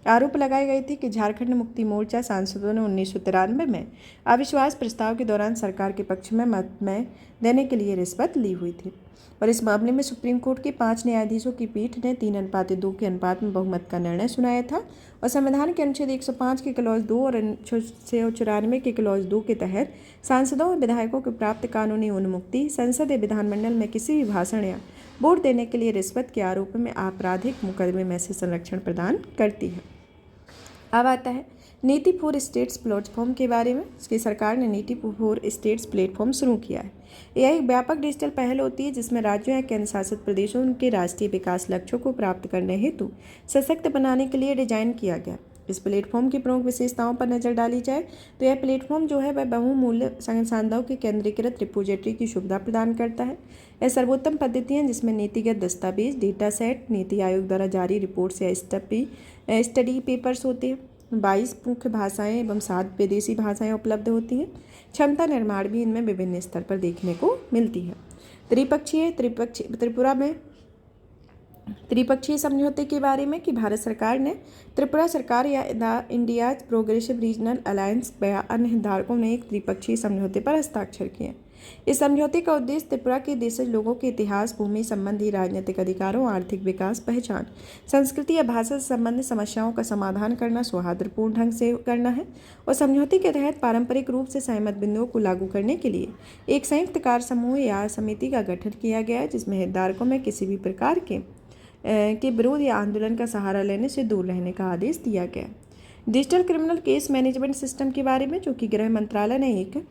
आरोप लगाए गए थे कि झारखंड मुक्ति मोर्चा सांसदों ने 1993 में अविश्वास प्रस्ताव के दौरान सरकार के पक्ष में मत में देने के लिए रिश्वत ली हुई थी और इस मामले में सुप्रीम कोर्ट के 5 न्यायाधीशों की पीठ ने 3:2 के अनुपात में बहुमत का निर्णय सुनाया था और संविधान के अनुच्छेद 105 के क्लॉज 2 और 94 के क्लॉज 2 के तहत सांसदों और विधायकों को प्राप्त कानूनी उन्मुक्ति संसद या विधानमंडल में किसी भी भाषण या वोट देने के लिए रिश्वत के आरोप में आपराधिक मुकदमे में से संरक्षण प्रदान करती है। अब आता है नीति फॉर स्टेट्स प्लेटफॉर्म के बारे में। इसकी सरकार ने नीति फॉर स्टेट्स प्लेटफॉर्म शुरू किया है। यह एक व्यापक डिजिटल पहल होती है जिसमें राज्यों या केंद्र शासित प्रदेशों के राष्ट्रीय विकास लक्ष्यों को प्राप्त करने हेतु सशक्त बनाने के लिए डिजाइन किया गया। इस प्लेटफॉर्म की प्रमुख विशेषताओं पर नजर डाली जाए तो यह प्लेटफॉर्म जो है वह बहुमूल्य संसाधनों के केंद्रीकृत रिपोजिटरी की सुविधा प्रदान करता है। यह सर्वोत्तम पद्धति है जिसमें नीतिगत दस्तावेज, डेटा सेट, नीति आयोग द्वारा जारी रिपोर्ट्स या स्टडी पेपर्स होते हैं। 22 मुख्य भाषाएं एवं 7 विदेशी भाषाएं उपलब्ध होती हैं। क्षमता निर्माण भी इनमें विभिन्न स्तर पर देखने को मिलती है। त्रिपुरा में त्रिपक्षीय समझौते के बारे में कि भारत सरकार ने त्रिपुरा सरकार या इंडिया प्रोग्रेसिव रीजनल अलायंस या अन्य हितधारकों ने एक त्रिपक्षीय समझौते पर हस्ताक्षर किए। इस समझौते का उद्देश्य त्रिपुरा के देशज लोगों के इतिहास, भूमि संबंधी राजनीतिक अधिकारों, आर्थिक विकास, पहचान, संस्कृति या भाषा से संबंधित समस्याओं का समाधान करना सौहार्दपूर्ण ढंग से करना है और समझौते के तहत पारंपरिक रूप से सहमत बिंदुओं को लागू करने के लिए एक संयुक्त कार्य समूह या समिति का गठन किया गया है जिसमें हितधारकों में किसी भी प्रकार के विरोध या आंदोलन का सहारा लेने से दूर रहने का आदेश दिया गया। Digital criminal case management system के बारे में जो कि गृह मंत्रालय ने एक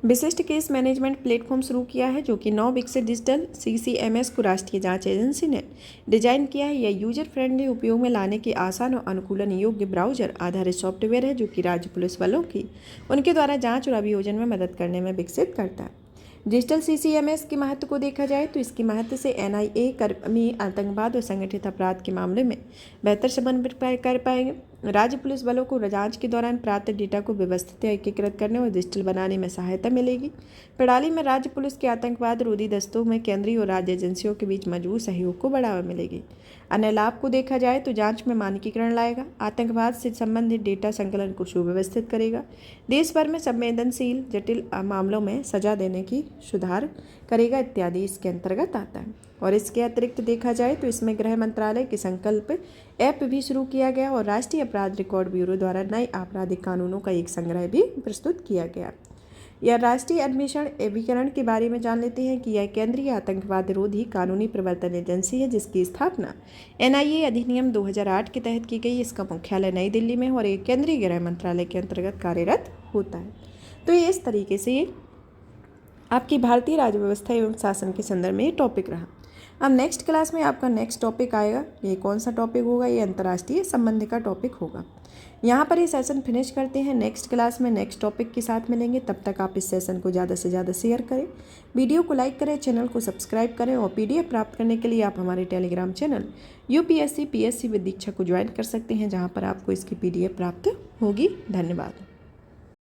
विशिष्ट केस मैनेजमेंट प्लेटफॉर्म शुरू किया है जो कि 9 विकसित डिजिटल CCMS को राष्ट्रीय जांच एजेंसी ने डिजाइन किया है। यह यूजर फ्रेंडली उपयोग में लाने के आसान और अनुकूलन योग्य ब्राउजर आधारित सॉफ्टवेयर है जो कि राज्य पुलिस बलों की उनके द्वारा जांच और अभियोजन में मदद करने में विकसित करता है। डिजिटल CCMS के महत्व को देखा जाए तो इसके महत्व से NIA कर्मी आतंकवाद और संगठित अपराध के मामले में बेहतर समन्वय कर पाएंगे। राज्य पुलिस बलों को जांच के दौरान प्राप्त डेटा को व्यवस्थित या एकीकृत करने और डिजिटल बनाने में सहायता मिलेगी। प्रणाली में राज्य पुलिस के आतंकवाद रोधी दस्तों में केंद्रीय और राज्य एजेंसियों के बीच मजबूत सहयोग को बढ़ावा मिलेगी। अन्य लाभ को देखा जाए तो जांच में मानकीकरण लाएगा, आतंकवाद से संबंधित डेटा संकलन को सुव्यवस्थित करेगा, देश भर में संवेदनशील जटिल मामलों में सजा देने की सुधार करेगा इत्यादि इसके अंतर्गत आता है। और इसके अतिरिक्त देखा जाए तो इसमें गृह मंत्रालय के संकल्प ऐप भी शुरू किया गया और राष्ट्रीय अपराध रिकॉर्ड ब्यूरो द्वारा नए आपराधिक कानूनों का एक संग्रह भी प्रस्तुत किया गया। यह राष्ट्रीय अन्वेषण अभिकरण के बारे में जान लेते हैं कि यह केंद्रीय आतंकवाद रोधी कानूनी प्रवर्तन एजेंसी है जिसकी स्थापना NIA अधिनियम 2008 के तहत की गई। इसका मुख्यालय नई दिल्ली में और एक केंद्रीय गृह मंत्रालय के अंतर्गत कार्यरत होता है। तो ये इस तरीके से आपकी भारतीय राज्य व्यवस्था एवं शासन के संदर्भ में ये टॉपिक रहा। अब नेक्स्ट क्लास में आपका नेक्स्ट टॉपिक आएगा। ये कौन सा टॉपिक होगा? ये अंतर्राष्ट्रीय संबंध का टॉपिक होगा। यहाँ पर ये सेशन फिनिश करते हैं। नेक्स्ट क्लास में नेक्स्ट टॉपिक के साथ मिलेंगे। तब तक आप इस सेशन को ज़्यादा से ज़्यादा शेयर करें, वीडियो को लाइक करें, चैनल को सब्सक्राइब करें और PDF प्राप्त करने के लिए आप हमारे telegram channel UPSC PSC with Diksha को ज्वाइन कर सकते हैं, जहाँ पर आपको इसकी PDF प्राप्त होगी। धन्यवाद।